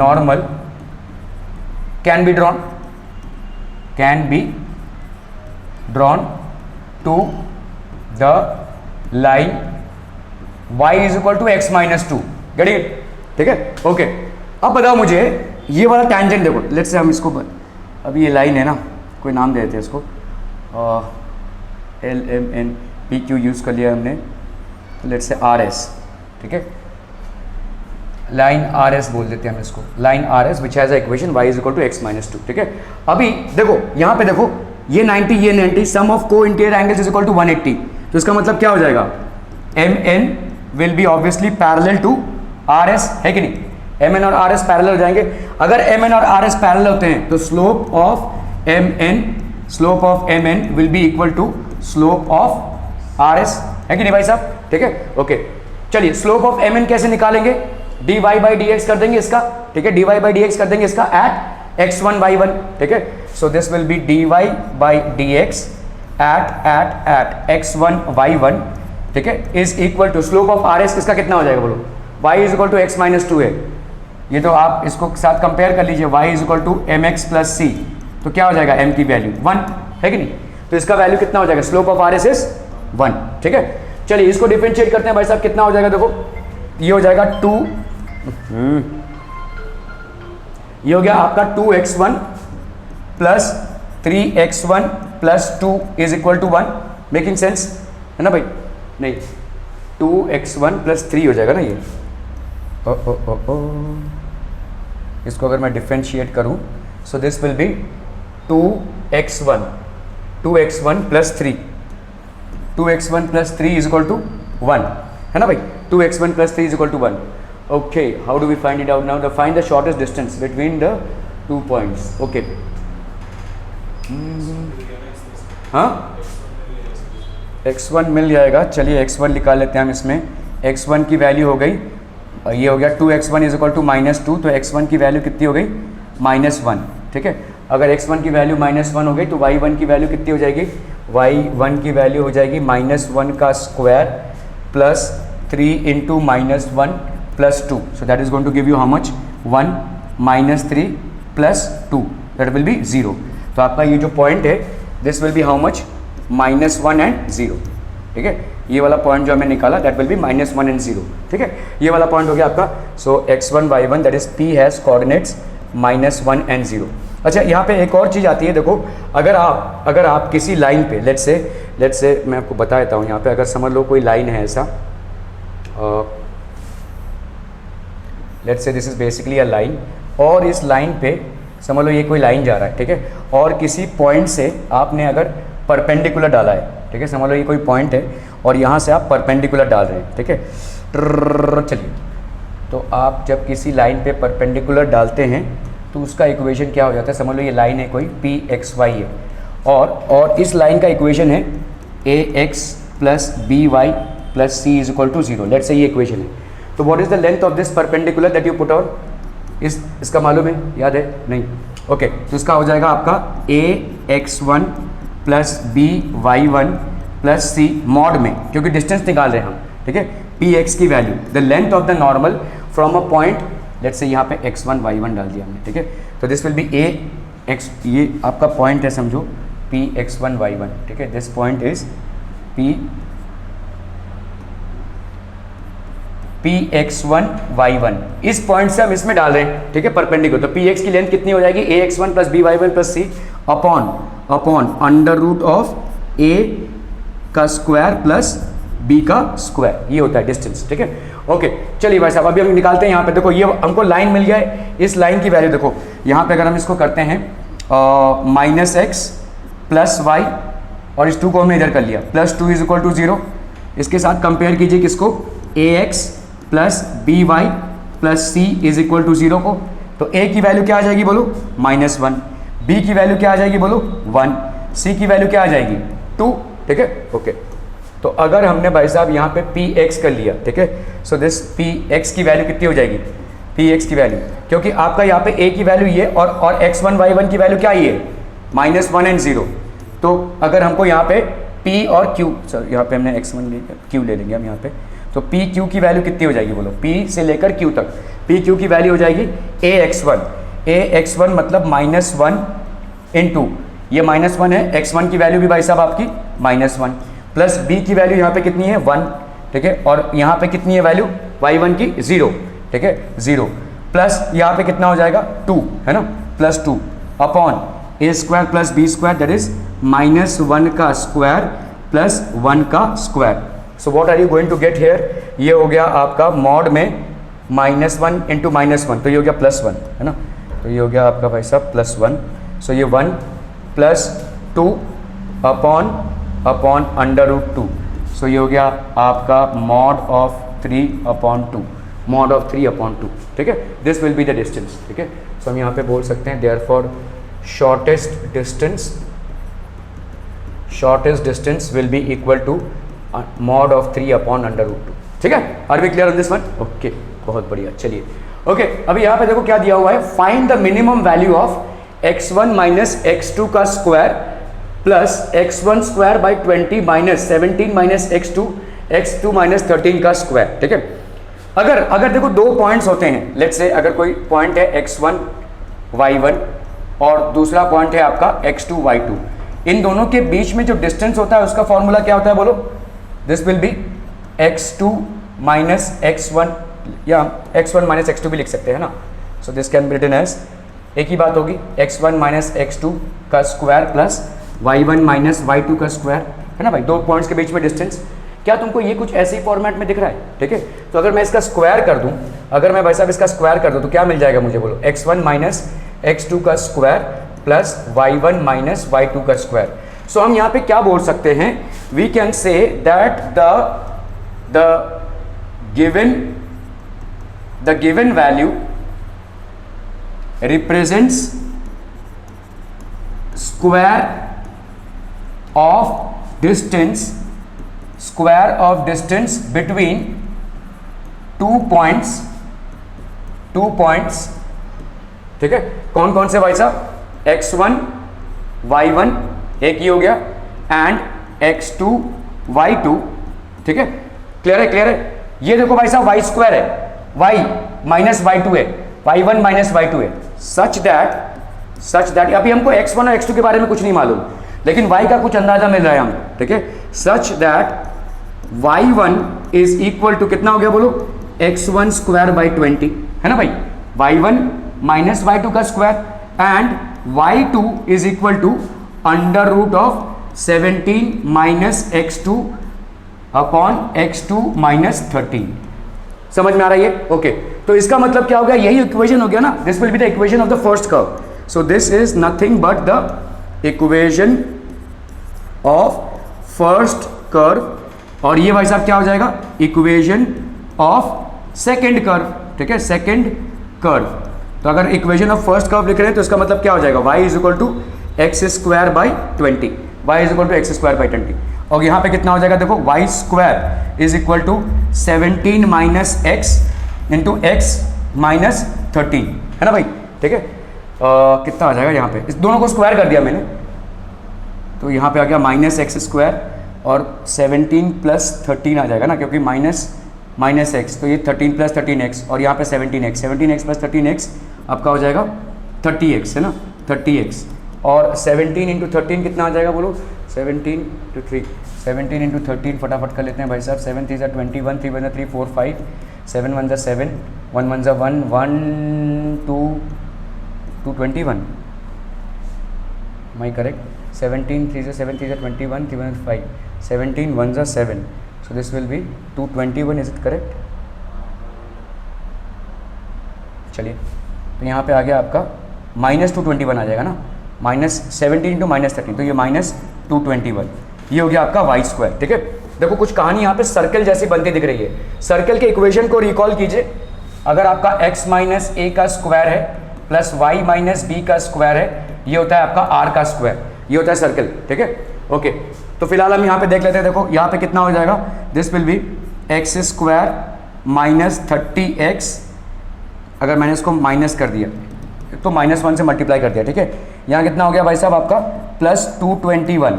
normal can be drawn to the line y is equal to x minus 2, get it, ठीक है। Okay, अब बताओ मुझे ये वाला tangent देखो, let's say हम इसको, अभी ये लाइन है ना, कोई नाम दे देते हैं इसको, LMNPQ यूज़ कर लिया हमने, तो लेट्स से RS, ठीक है, लाइन RS बोल देते हैं हम इसको, line RS which has a equation y is equal to x minus 2, ठीक है। अभी देखो यहाँ पे देखो, ये 90 ये 90, sum of co interior angles is equal to 180, तो इसका मतलब क्या हो जाएगा, MN will be obviously parallel to RS, है कि नहीं, MN और RS पैरेलल हो जाएंगे। अगर MN और RS पैरेलल होते हैं तो slope of MN will be equal to slope of RS, है कि नहीं भाई साहब, ठीक है। ओके, चलिए स्लोप ऑफ MN कैसे निकालेंगे, d y by d x कर देंगे इसका, ठीक है, d y by d x कर देंगे इसका एट x1 y1, ठीक है। सो this will be d y by d x at x1 y1, ठीक है, is equal to slope of R S किसका कितना हो जाएगा बोलो, y is equal to x minus two है, ये तो आप इसको साथ कंपेयर कर लीजिए, y is equal to m x plus c, तो क्या हो जाएगा m की वैल्यू 1 है कि नहीं, तो इसका वैल्यू कितना हो जाएगा, slope of R S is 1, ठीक है। चलिए इसको डिफरेंशिएट करते हैं भाई साहब, कितना हो जाएगा देखो, ये हो जाएगा 2, ये हो गया आपका 2x1 plus 3x1 plus 2 is equal to 1, making sense है ना भाई, नहीं 2x1 प्लस 3 हो जाएगा ना ये, इसको अगर मैं डिफरेंशिएट करूं, so this will be 2x1 plus 3, 2x1 plus 3 is equal to 1 है ना भाई, 2x1 plus 3 is equal to 1। Okay, how do we find it out now, find the shortest distance between the 2 points. Okay, हाँ x1 मिल जाएगा, चलिए x1 निकाल लेते हैं हम इसमें, x1 की वैल्यू हो गई, ये हो गया 2x1 इज इक्वल टू -2, तो x1 की वैल्यू कितनी हो गई -1, ठीक है। अगर x1 की वैल्यू -1 हो गई तो y1 की वैल्यू कितनी हो जाएगी, y1 की वैल्यू हो जाएगी -1 का square plus 3 into -1 plus 2, so that is going to give you how much, 1 -3 plus 2, that will be 0। तो आपका ये जो पॉइंट है this will be how much, -1 and 0, ठीक है। ये वाला पॉइंट जो हमने निकाला दैट विल बी -1 एंड 0, ठीक है, ये वाला पॉइंट हो गया आपका। सो x1 y1 that is p has coordinates -1 and 0। अच्छा, यहाँ पे एक और चीज़ आती है, देखो अगर आप किसी लाइन पे लेट्स से मैं आपको बता देता हूँ, यहाँ पे अगर समझ लो कोई लाइन है ऐसा, let's say this is basically a line, और इस लाइन पे समझ लो ये कोई लाइन जा रहा है, ठीक है, और किसी पॉइंट से आपने अगर परपेंडिकुलर डाला है, ठीक है, समझ लो ये कोई पॉइंट है और यहाँ से आप परपेंडिकुलर डाल रहे हैं, ठीक है, चलिए, तो आप जब किसी लाइन पे परपेंडिकुलर डालते हैं तो उसका इक्वेशन क्या हो जाता है, समझ लो ये लाइन है कोई पी एक्स वाई है, और इस लाइन का इक्वेशन है a x plus b y plus c is equal to 0, let's say ये इक्वेशन है। तो what is the length of this perpendicular that you put on, इसका मालूम है, याद है नहीं, ओके, तो इसका हो जाएगा आपका a x1 plus b y1 plus c mod में, क्योंकि डिस्टेंस निकाल रहे हैं हम, ठीक है, पी एक्स की value, the length of the normal from a point, let's say यहाँ पे x1 y1 डाल दिया हमने, ठीक है, तो this will B A x, ये आपका पॉइंट है समझो पी x1 y1, ठीक है, this point is P x1 y1, इस पॉइंट से हम इसमें डाल रहे हैं, ठीक है, परपेंडिकुलर, तो पी एक्स की लेंथ कितनी हो जाएगी, a x1 plus b y1 plus c upon under root of a का स्क्वायर प्लस बी का स्क्वायर, ये होता है डिस्टेंस, ठीक है। ओके, चलिए भाई साहब अभी हम निकालते हैं, यहाँ पे देखो ये हमको लाइन मिल गया है, इस लाइन की वैल्यू देखो, यहाँ पे अगर हम इसको करते हैं -x प्लस वाई, और इस 2 को हमने इधर कर लिया, +2 इज इक्वल टू 0, इसके साथ कंपेयर कीजिए किसको, ax plus b y plus c is equal to 0 को, तो a की वैल्यू क्या आ जाएगी बोलो, -1, b की वैल्यू क्या आ जाएगी बोलो 1, c की वैल्यू क्या आ जाएगी 2, ठीक है। ओके, तो अगर हमने भाई साहब यहाँ पे पी एक्स कर लिया, ठीक है, सो दिस पी एक्स की वैल्यू कितनी हो जाएगी, पी एक्स की वैल्यू, क्योंकि आपका यहाँ पे a की वैल्यू ये और x1 y1 की वैल्यू क्या ही है, -1 एंड 0, तो अगर हमको यहाँ पे p और q, सर यहाँ पे हमने x1 q ले लेंगे हम यहाँ पे, तो p q की वैल्यू कितनी हो जाएगी बोलो, p से लेकर q तक, p q की वैल्यू हो जाएगी a x1 मतलब -1 इंटू ये -1 है, x1 की वैल्यू भी भाई साहब आपकी -1 प्लस b की वैल्यू यहाँ पे कितनी है 1, ठीक है, और यहाँ पे कितनी है वैल्यू y1 की 0, ठीक है, 0 प्लस यहाँ पे कितना हो जाएगा 2, है ना, +2 upon a square plus b square that is -1 का स्क्वायर प्लस 1 का square. So what are you going to get here, ये हो गया आपका मॉड में -1 इंटू -1, तो ये हो गया +1, है ना, तो ये हो गया आपका भाई साहब +1, सो ये 1 प्लस 2 अपॉन √2, सो ये हो गया आपका मॉड ऑफ 3/2, मॉड ऑफ 3/2, ठीक है, this will be the distance, ठीक है। सो हम यहाँ पे बोल सकते हैं therefore shortest distance will be equal to mod of 3/√2, ठीक है, are we clear on this one, okay. बहुत बढ़िया। चलिए ओके, अभी यहाँ पे देखो क्या दिया हुआ है, find the minimum value of x1 minus x2 का square plus x1 square by 20 minus 17 minus x2 minus 13 का स्क्वायर। ठीक है, अगर देखो दो पॉइंट्स होते हैं, लेट्स से अगर कोई पॉइंट है x1 y1 और दूसरा पॉइंट है आपका x2 y2, इन दोनों के बीच में जो डिस्टेंस होता है उसका फॉर्मूला क्या होता है बोलो? This will B x2 minus x1, या x1 माइनस x2 भी लिख सकते हैं ना, so this can be written as, एक ही बात होगी, x1 माइनस x2 का square plus y1 minus y2 का स्क्वायर, है ना भाई, दो पॉइंट्स के बीच में डिस्टेंस। क्या तुमको ये कुछ ऐसे ही फॉर्मेट में दिख रहा है? ठीक है, तो अगर मैं इसका स्क्वायर कर दूं, अगर मैं भाई साहब इसका स्क्वायर कर दूं तो क्या मिल जाएगा मुझे बोलो? x1 माइनस x2 का square plus y1 minus y2 का स्क्वायर। सो हम यहाँ पे क्या बोल सकते हैं? We can say that the given value represents square of distance between two points। ठीक है, कौन कौन से भाई साहब? x1 y1 एक ही हो गया, एंड x2 y2। ठीक है, क्लियर है? ये देखो भाई साहब y स्क्वायर है, y माइनस y2 है, y1 माइनस y2 है, सच दैट अभी हमको x1 और x2 के बारे में कुछ नहीं मालूम, लेकिन y का कुछ अंदाजा मिल रहा है हमको। ठीक है, such that y1 is equal to कितना हो गया बोलो? x1 स्क्वायर बाई 20, है ना भाई, y1 माइनस y2 का स्क्वायर, and y2 is equal to under root of 17 minus x2 upon x2 minus 13। समझ में आ रहा है? ओके, तो इसका मतलब क्या हो गया? यही इक्वेशन हो गया ना, this will be the equation of the first curve. So this is nothing but the equation of first curve, और ये भाई साहब क्या हो जाएगा? Equation of second curve. ठीक है, सेकंड कर्व। तो अगर इक्वेशन ऑफ फर्स्ट कर्व लिख रहे हैं तो इसका मतलब क्या हो जाएगा? y is equal to x square by 20, y is equal to x square by 20, और यहाँ पे कितना हो जाएगा? देखो y square is equal to 17 minus x into x minus 13, है ना भाई। ठीक है, कितना आ जाएगा यहाँ पे? इस दोनों को स्क्वायर कर दिया मैंने, तो यहाँ पे आ गया माइनस एक्स स्क्वायर, और 17 प्लस 13 आ जाएगा ना, क्योंकि माइनस एक्स, तो ये 13 प्लस 13x, और यहाँ पे 17x प्लस 13x आपका हो जाएगा 30x, है ना, 30x, और 17 इंटू 13 कितना आ जाएगा बोलो? 17 to 3, 17 इंटू 13 फटाफट कर लेते हैं भाई साहब। 7 3 21, 3 1 3 4 5, 7 1 7, 1 1 1, 1 2 21, my correct? 17 3 7 3 21, 3 1 5, 17 1 7, so this will be 221, is it correct? चलिए, तो यहाँ पे आ गया आपका माइनस 221 आ जाएगा ना, माइनस 17 इंटू माइनस 13, तो ये माइनस 221, ये हो गया आपका y स्क्वायर। ठीक है, देखो कुछ कहानी यहाँ पे सर्कल जैसी बनती दिख रही है। सर्कल के इक्वेशन को रिकॉल कीजिए, अगर आपका x माइनस ए का स्क्वायर है प्लस y माइनस बी का स्क्वायर है, ये होता है आपका r का स्क्वायर, ये होता है सर्कल। ठीक है, ओके, तो फिलहाल हम यहाँ पे देख लेते हैं। देखो यहाँ पे कितना हो जाएगा? This will B x square minus 30x, अगर मैंने इसको माइनस कर दिया तो -1 से मल्टीप्लाई कर दिया। ठीक है, यहाँ कितना हो गया भाई साहब आपका? प्लस 221,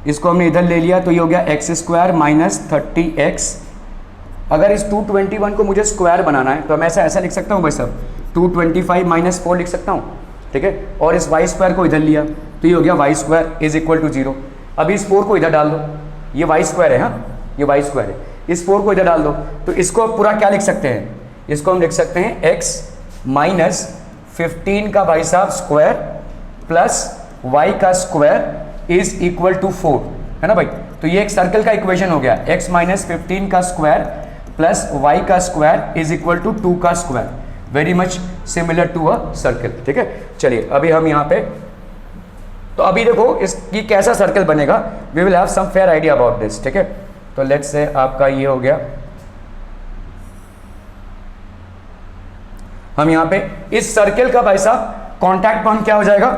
इसको हमने इधर ले लिया तो ये हो गया एक्स स्क्वायर माइनस 30x। अगर इस 221 को मुझे स्क्वायर बनाना है तो मैं ऐसा लिख सकता हूँ भाई साहब, 225 माइनस 4 लिख सकता हूँ। ठीक है, और इस y स्क्वायर को इधर लिया तो ये हो गया y square is equal to 0। अभी इस 4 को इधर डाल दो, ये y स्क्वायर है, हाँ ये y स्क्वायर है, इस 4 को इधर डाल दो, तो इसको अब पूरा क्या लिख सकते हैं? इसको हम लिख सकते हैं x माइनस 15 का भाई साहब स्क्वायर प्लस y का स्क्वायर इज इक्वल टू 4, है ना भाई। तो ये एक सर्कल का इक्वेशन हो गया, x माइनस 15 का स्क्वायर प्लस y का स्क्वायर इज इक्वल टू 2 का square, very much similar to a circle. ठीक है, चलिए अभी हम यहाँ पे, तो अभी देखो इसकी कैसा सर्कल बनेगा, we will have some fair idea about this. ठीक है, तो लेट्स से आपका ये हो गया, हम यहाँ पे इस सर्कल का भाई साहब कॉन्टैक्ट पॉइंट क्या हो जाएगा?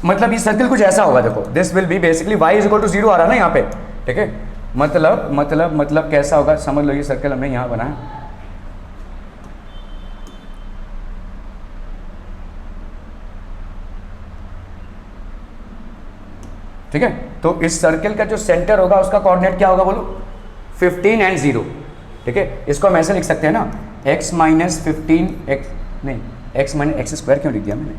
मतलब ये सर्कल कुछ ऐसा होगा, देखो this will be basically y is equal to 0 आ रहा है ना यहाँ पे। ठीक है, मतलब कैसा होगा समझ लो, ये सर्कल हमने यहाँ बनाया, ठीक है। तो इस सर्कल का जो सेंटर होगा उसका कोऑर्डिनेट क्या होगा बोलो, 15 एंड 0, ठीक है। इसको हम ऐसे लिख सकते हैं ना, x माइनस 15 एक्स, नहीं x माइनस एक्स स्क्वायर क्यों लिख दिया मैंने,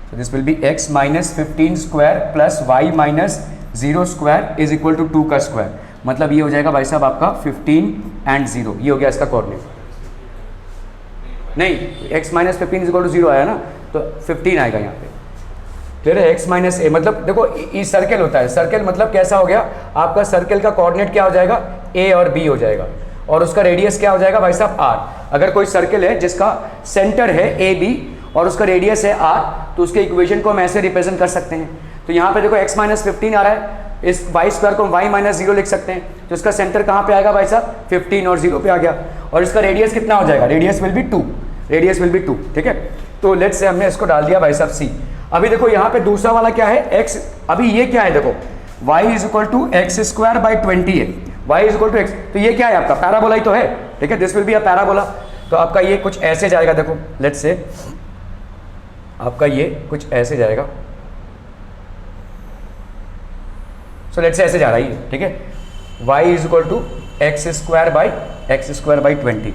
so this will be x minus 15 square plus y minus 0 square is equal to 2 का स्क्वायर, मतलब ये हो जाएगा भाई साहब आपका 15 एंड 0, ये हो गया इसका कोऑर्डिनेट। नहीं, x minus 15 is equal to 0 आया ना, तो 15 आएगा यहाँ पे, क्लियर है। x माइनस ए, मतलब देखो ये सर्कल होता है, सर्कल मतलब कैसा हो गया आपका, सर्कल का कोऑर्डिनेट क्या हो जाएगा, a और b हो जाएगा, और उसका रेडियस क्या हो जाएगा भाई साहब r। अगर कोई सर्कल है जिसका सेंटर है ए बी और उसका रेडियस है r, तो उसके इक्वेशन को हम ऐसे रिप्रेजेंट कर सकते हैं। तो यहाँ पे देखो x माइनस 15 आ रहा है, इस y स्क्वायर को y माइनस 0 लिख सकते हैं, तो इसका सेंटर कहाँ पे आएगा भाई साहब, 15 और 0 पे आ गया, और इसका रेडियस कितना हो जाएगा, radius will be 2, radius will be 2, ठीक है। तो लेट्स से हमने इसको डाल दिया भाई साहब c। अभी देखो यहाँ पे दूसरा वाला क्या है x, अभी ये क्या है देखो, y is equal to x square by 20 है, y is equal to x, तो ये क्या है आपका पैराबोला ही तो है, ठीक है, this will be a parabola. तो आपका ये कुछ ऐसे जाएगा, देखो लेट्स से आपका ये कुछ ऐसे जाएगा, सो लेट्स से ऐसे जा रहा है ये, ठीक है, y is equal to x square by 20,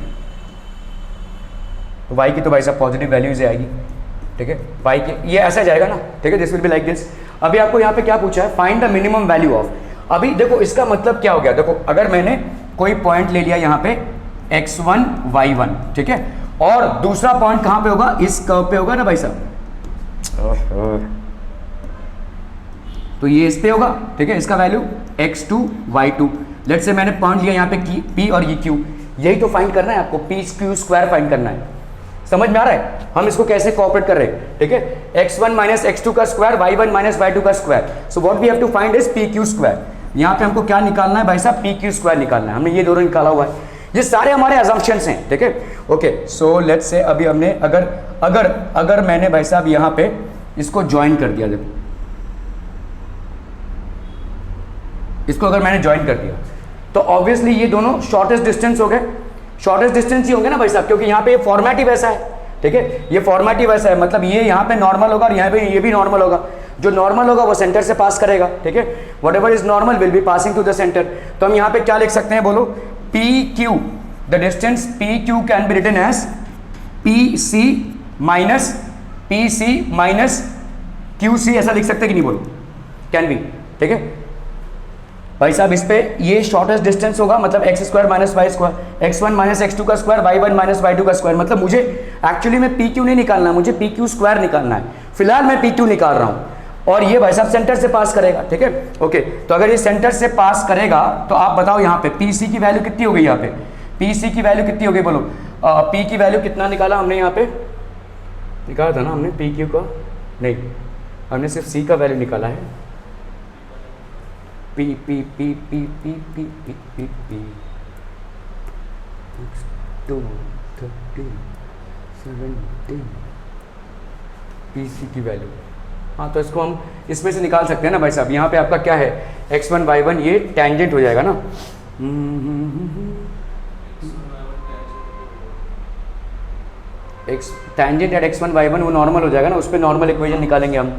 तो y की तो भाई साहब पॉजिटिव वैल्यूज आएगी, ठीक है, y के ये ऐसा जाएगा ना, ठीक है, this will be like this. अभी आपको यहाँ पे क्या पूछा है, find the minimum value of. अभी देखो इसका मतलब क्या हो गया, देखो अगर मैंने कोई पॉइंट ले लिया यहाँ पे x1 y1, ठीक है, और दूसरा पॉइंट कहाँ पे होगा, इस कर्व पे होगा ना भाई साहब, तो ये इस पे होगा, ठीक है, इसका value x2 y2। Let's say मैंने पॉइंट लिया यहाँ पे p और ये q, यही तो फाइंड करना है आपको, p q स्क्वायर फाइंड करना है, समझ में आ रहा है हम इसको कैसे कोऑपरेट कर रहे हैं, ठीक है, x1 माइनस x2 का स्क्वायर, y1 माइनस y2 का square, so what we have to find is p q square. यहाँ पे हमको क्या निकालना है भाई साहब, p q स्क्वायर निकालना है, हमने ये दोनों निकाला हुआ है, ये सारे हमारे अजम्पशंस हैं, ठीक है, ओके। सो लेट्स से अभी हमने अगर मैंने भाई साहब यहाँ पे इसको ज्वाइन कर दिया, देखो इसको अगर मैंने ज्वाइन कर दिया, तो ऑब्वियसली ये दोनों शॉर्टेस्ट डिस्टेंस हो गए, शॉर्टेस्ट डिस्टेंस ही होंगे ना भाई साहब, क्योंकि यहाँ पे ये फॉर्मेट ही वैसा है, ठीक है, ये फॉर्मेट ही वैसा है, मतलब ये यहाँ पे नॉर्मल होगा और यहाँ पे ये भी नॉर्मल होगा, जो नॉर्मल होगा वो सेंटर से पास करेगा, ठीक है, whatever is normal will be passing to the centre. तो हम यहाँ पे क्या लिख सकते हैं बोलो, P Q, the distance P Q can be written as P C minus Q C, ऐसा लिख सकते हैं कि नहीं बोलो, कैन बी, ठीक है भाई साहब। इस पे ये शॉर्टेस्ट डिस्टेंस होगा, मतलब x square minus y square, x1 minus x2 का स्क्वायर, y1 माइनस y2 का स्क्वायर, मतलब मुझे एक्चुअली में पी क्यू नहीं निकालना है, मुझे पी क्यू स्क्वायर निकालना है, फिलहाल मैं पी क्यू निकाल रहा हूँ, और ये भाई साहब सेंटर से पास करेगा, ठीक है, ओके। तो अगर ये सेंटर से पास करेगा तो आप बताओ यहाँ पे पी सी की वैल्यू कितनी हो गई, यहाँ पे पी सी की वैल्यू कितनी हो गई बोलो, पी की वैल्यू कितना निकाला हमने, यहाँ पे निकाला था ना हमने पी क्यू का, नहीं हमने सिर्फ सी का वैल्यू निकाला है, P P P P P P P P P 2 13 17 P C की वैल्यू, हाँ तो इसको हम इसमें से निकाल सकते हैं ना भाई साहब। यहाँ पे आपका क्या है, x1 y1, ये टेंजेंट हो जाएगा ना, टेंजेंट एट x1 y1 वो नॉर्मल हो जाएगा ना, उस पर नॉर्मल इक्वेशन निकालेंगे हम,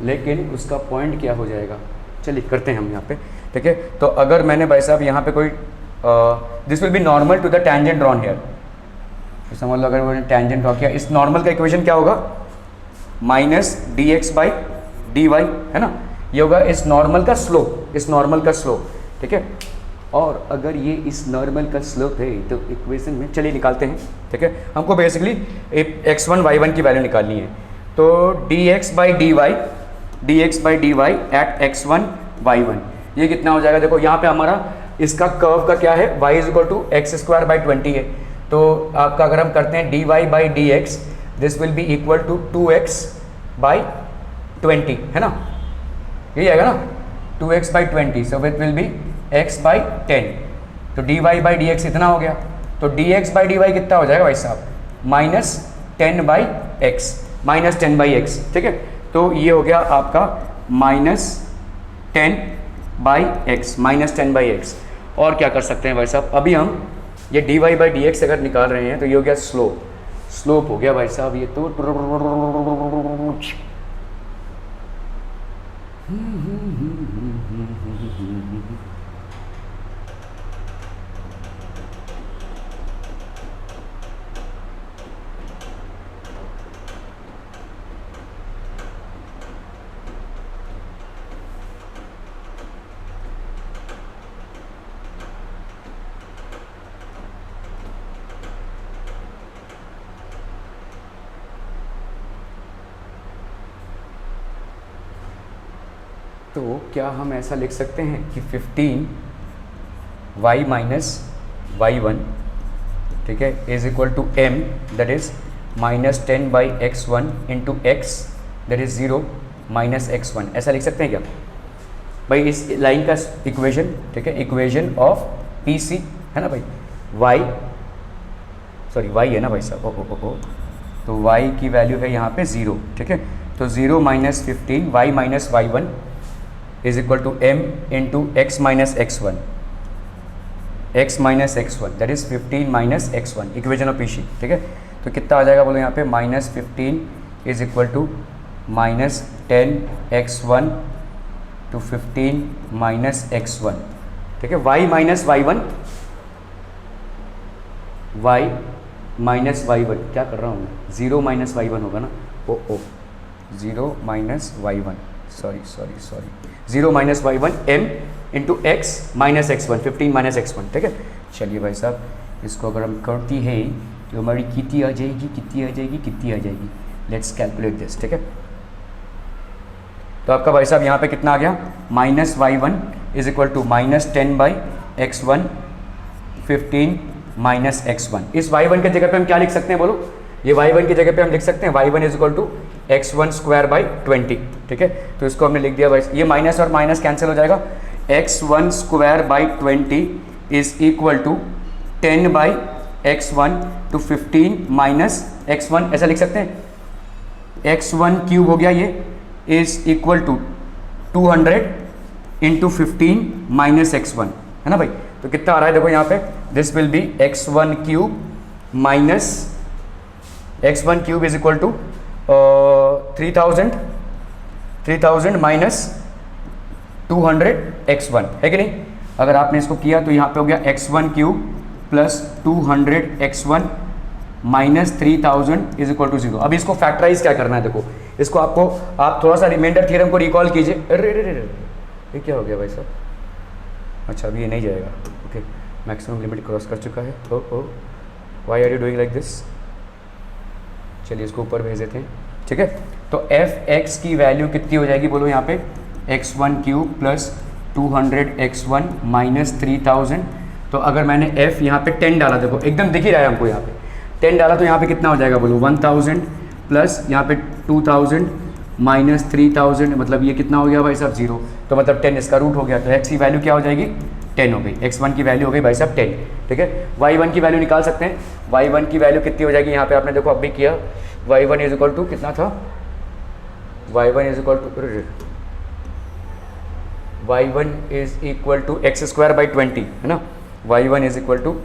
लेकिन उसका पॉइंट क्या हो जाएगा, चलिए करते हैं हम यहाँ पे, ठीक है। तो अगर मैंने भाई साहब यहाँ पे कोई this will be normal to the tangent drawn here, समझ लो अगर मैंने टेंजेंट ड्रॉ किया, इस नॉर्मल का इक्वेशन क्या होगा, minus d x by d y, है ना, ये होगा इस नॉर्मल का स्लोप, इस नॉर्मल का स्लोप, ठीक है। और अगर ये इस नॉर्मल का स्लोप है तो इक्वेशन में चलिए निकालते हैं, ठीक है, हमको बेसिकली x1 y1 की वैल्यू निकालनी है, तो dx by d y at x1 y1 ये कितना हो जाएगा, देखो यहाँ पे हमारा इसका कर्व का क्या है, y is equal to x square by 20 है, तो आपका अगर हम करते हैं dy by d x, this will be equal to 2x by 20, है ना, यही आएगा ना, 2x by 20, so it will be x by 10, तो dy बाई डी एक्स इतना हो गया, तो dx बाई डी वाई कितना हो जाएगा भाई साहब, माइनस 10 बाई एक्स, ठीक है। तो ये हो गया आपका माइनस 10 बाई एक्स, और क्या कर सकते हैं भाई साहब, अभी हम ये dy बाई डी एक्स अगर निकाल रहे हैं तो ये हो गया स्लोप हो गया भाई साहब, ये तो तो क्या हम ऐसा लिख सकते हैं कि 15 y माइनस y1, ठीक है, is equal to m that is -10/x1 into x that is 0 minus x1, ऐसा लिख सकते हैं क्या भाई इस लाइन का इक्वेशन? ठीक है, इक्वेशन ऑफ PC है ना भाई, y सॉरी y है ना भाई साहब, ओ तो y की वैल्यू है यहाँ पे 0, ठीक है, तो 0 minus 15 y minus y1 is equal to m into x minus x1, x minus x1 that is 15 minus x1, equation of PC, ठीक है। तो कितना आ जाएगा बोलो यहाँ पे, -15 is equal to -10x1 to 15 minus x1, ठीक है, y minus y1, y minus y1, क्या कर रहा हूँ मैं, 0 माइनस y1 होगा ना, ओ 0 minus y1, sorry 0 minus y1 m into x minus x1, 15 minus x1, ठीक है। चलिए भाई साहब, इसको अगर हम करती है तो हमारी कितनी आ जाएगी, लेट्स कैलकुलेट दिस, ठीक है। तो आपका भाई साहब यहाँ पे कितना आ गया, -y1 is equal to -10/x1 15 minus x1। इस y1 के जगह पे हम क्या लिख सकते हैं बोलो, ये y1 की जगह पे हम लिख सकते हैं y1 is equal to x1 square by 20, ठीक है। तो इसको हमने लिख दिया भाई, ये माइनस और माइनस कैंसिल हो जाएगा, x1 square by 20 is equal to 10/x1 to 15 minus x1, ऐसा लिख सकते हैं। x1 क्यूब हो गया, ये is equal to 200 into 15 minus x1, है ना भाई। तो कितना आ रहा है देखो यहाँ पे, this will be x1 cube minus x1 cube is equal to 3000 minus 200 x1, है कि नहीं। अगर आपने इसको किया तो यहाँ पे हो गया x1 cube plus 200 x1 minus 3000 is equal to 0। अब इसको फैक्टराइज क्या करना है, देखो इसको आपको, आप थोड़ा सा रिमाइंडर थ्योरम को रिकॉल कीजिए। अरे ये क्या हो गया भाई साहब, अच्छा अभी ये नहीं जाएगा, ओके, मैक्सिमम लिमिट क्रॉस कर चुका है। Oh why are you doing like this, चलिए इसको ऊपर भेज देते हैं, ठीक है। तो f(x) की वैल्यू कितनी हो जाएगी बोलो यहाँ पे, x1 cube plus 200 x1 minus 3000। तो अगर मैंने f यहाँ पे 10 डाला, देखो एकदम दिख ही रहा है हमको, यहाँ पे 10 डाला तो यहाँ पे कितना हो जाएगा बोलो, 1000 प्लस यहाँ पे 2000 माइनस 3000, मतलब ये कितना हो गया भाई साहब 0, तो मतलब 10 इसका रूट हो गया। तो x की वैल्यू क्या हो जाएगी, 10 हो गई, x1 की वैल्यू हो गई भाई साहब 10, ठीक है। y1 की वैल्यू निकाल सकते हैं, y1 की वैल्यू कितनी हो जाएगी, यहाँ पे आपने देखो अब भी किया, y1 इज इक्वल टू कितना था, y1 is equal to x square by 20, है ना, y1 is equal to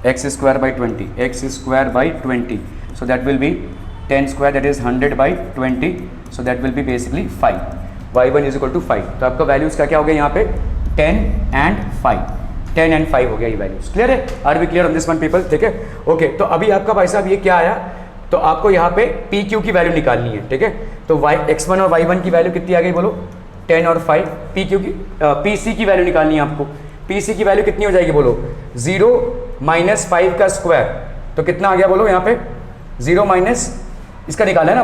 x square by 20, so that will be 10 square that is 100 by 20, so that will be basically 5, y1 is equal to 5। तो आपका values का क्या हो गया यहाँ पे, 10 एंड 5 हो गया ये वैल्यूज, क्लियर है, are be clear on this one people, ठीक है, ओके। तो अभी आपका भाई साहब ये क्या आया, तो आपको यहाँ पे पी क्यू की वैल्यू निकालनी है, ठीक है। तो x1 और y1 की वैल्यू कितनी आ गई बोलो, 10 और 5, पी क्यू की PC की वैल्यू निकालनी है आपको, PC की वैल्यू कितनी हो जाएगी बोलो, 0 माइनस 5 का स्क्वायर, तो कितना आ गया बोलो यहाँ पे, 0 माइनस इसका निकाला है ना,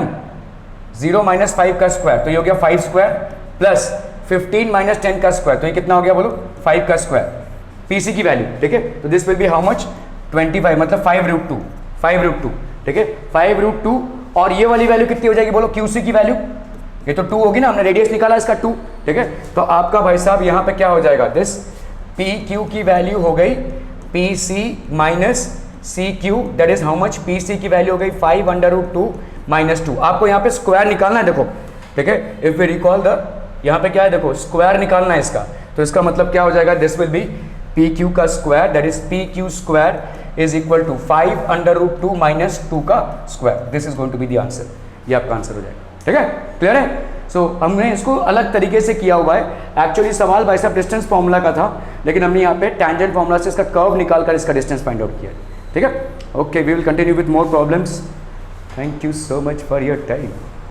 0 माइनस 5 का स्क्वायर, तो ये हो गया 5 स्क्वायर प्लस 15 माइनस 10 का स्क्वायर, तो ये कितना हो गया बोलो, 5 का स्क्वायर, PC की वैल्यू, ठीक है। तो this will be how much, 25, मतलब 5√2, ठीक है, 5√2। और ये वाली वैल्यू कितनी हो जाएगी बोलो, QC की वैल्यू, ये तो 2 होगी ना, हमने रेडियस निकाला इसका 2, ठीक है। तो आपका भाई साहब यहाँ पे क्या हो जाएगा, दिस PQ की वैल्यू हो गई PC minus CQ, that is how much, PC की वैल्यू हो गई 5√2 माइनस 2। आपको यहाँ पे स्क्वायर निकालना है, देखो, ठीक है, इफ वी रिकॉल द, यहाँ पे क्या है देखो, स्क्वायर निकालना है इसका, तो इसका मतलब क्या हो जाएगा, दिस विल बी PQ का square, that is PQ square is equal to 5√2 minus 2 का square, this is going to be the answer, ये आपका आंसर हो जाएगा, ठीक है, क्लियर है। सो हमने इसको अलग तरीके से किया हुआ है। एक्चुअली सवाल बाइसेप डिस्टेंस फॉर्मूला का था, लेकिन हमने यहाँ पे टेंजेंट फॉर्मूला से इसका कर्व निकाल कर इसका डिस्टेंस फाइंड आउट किया। ठीक है, okay, we will continue with more problems. Thank you so much for your time.